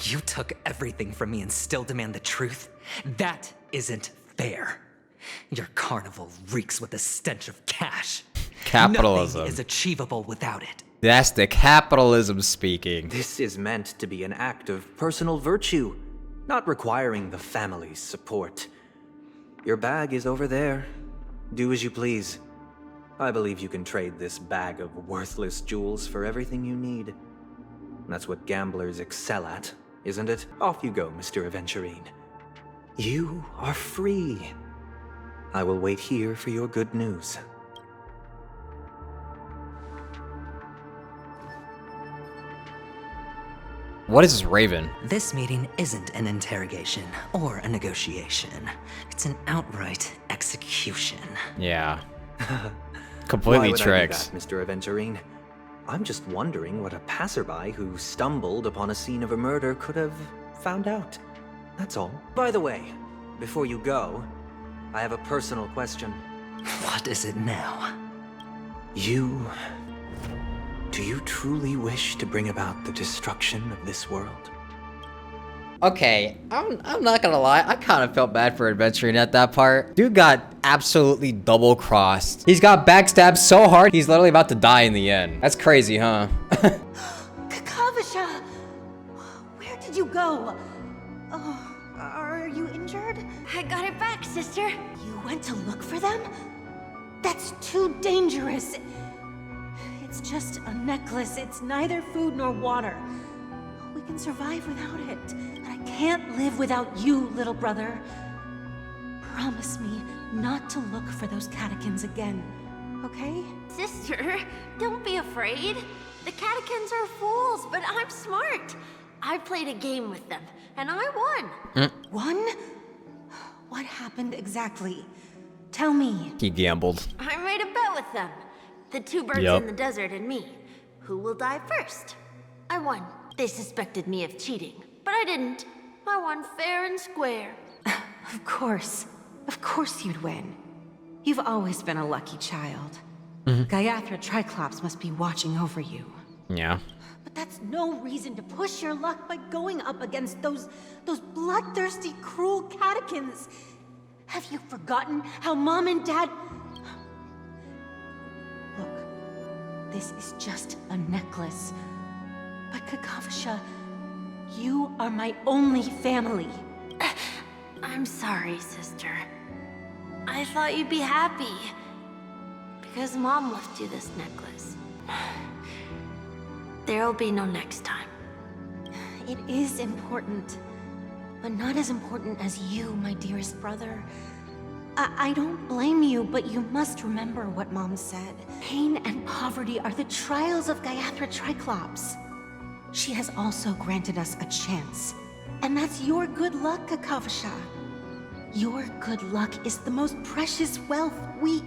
You took everything from me and still demand the truth? That isn't fair. Your carnival reeks with the stench of cash. Capitalism. Nothing is achievable without it. That's the capitalism speaking. This is meant to be an act of personal virtue, not requiring the family's support. Your bag is over there. Do as you please. I believe you can trade this bag of worthless jewels for everything you need. That's what gamblers excel at, isn't it? Off you go, Mr. Aventurine. You are free. I will wait here for your good news. What is this Raven? This meeting isn't an interrogation or a negotiation. It's an outright execution. Yeah. Completely tricks. Why would I do that, Mr. Aventurine? I'm just wondering what a passerby who stumbled upon a scene of a murder could have found out. That's all. By the way, before you go, I have a personal question. What is it now? Do you truly wish to bring about the destruction of this world? Okay, I'm not gonna lie, I kind of felt bad for Aventurine at that part. Dude got absolutely double-crossed. He's got backstabbed so hard, he's literally about to die in the end. That's crazy, huh? Kakavasha! Where did you go? Oh, are you injured? I got it back, sister. You went to look for them? That's too dangerous. It's just a necklace. It's neither food nor water. We can survive without it. But I can't live without you, little brother. Promise me not to look for those catechins again, okay? Sister, don't be afraid. The catechins are fools, but I'm smart. I played a game with them, and I won. Won? What happened exactly? Tell me. He gambled. I made a bet with them. The two birds in the desert and me. Who will die first? I won. They suspected me of cheating, but I didn't. I won fair and square. Of course. Of course you'd win. You've always been a lucky child. Gaiathra Triclops must be watching over you. Yeah. But that's no reason to push your luck by going up against those bloodthirsty, cruel catechins. Have you forgotten how Mom and Dad... Look, this is just a necklace. But Kakavasha, you are my only family. I'm sorry, sister. I thought you'd be happy. Because Mom left you this necklace. There'll be no next time. It is important, but not as important as you, my dearest brother. I don't blame you, but you must remember what Mom said. Pain and poverty are the trials of Gaiathra Triclops. She has also granted us a chance. And that's your good luck, Kakavasha. Your good luck is the most precious wealth we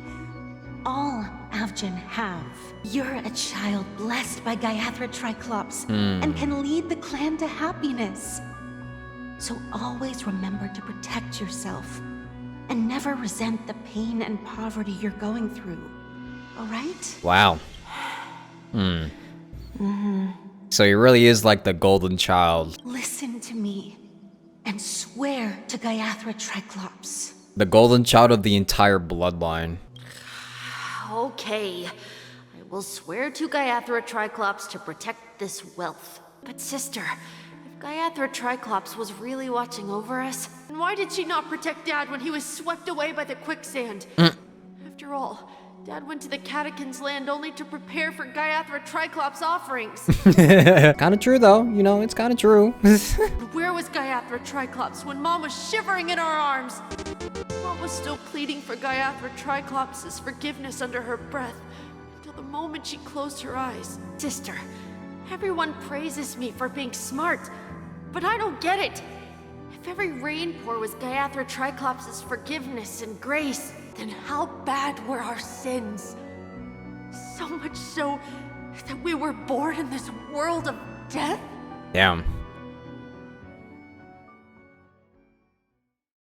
all Avgin have. You're a child blessed by Gaiathra Triclops and can lead the clan to happiness. So always remember to protect yourself and never resent the pain and poverty you're going through. All right? Wow. So he really is like the golden child. Listen to me and swear to Gaiathra Triclops. The golden child of the entire bloodline. Okay. I will swear to Gaiathra Triclops to protect this wealth. But sister, if Gaiathra Triclops was really watching over us, then why did she not protect Dad when he was swept away by the quicksand? After all, Dad went to the Catechins' land only to prepare for Gaiathra Triclops' offerings. Kinda true though, you know, it's kinda true. Where was Gaiathra Triclops when Mom was shivering in our arms? Mom was still pleading for Gaiathra Triclops' forgiveness under her breath, until the moment she closed her eyes. Sister, everyone praises me for being smart, but I don't get it. If every rainpour was Gaiathra Triclops' forgiveness and grace, then how bad were our sins? So much so that we were born in this world of death? Damn.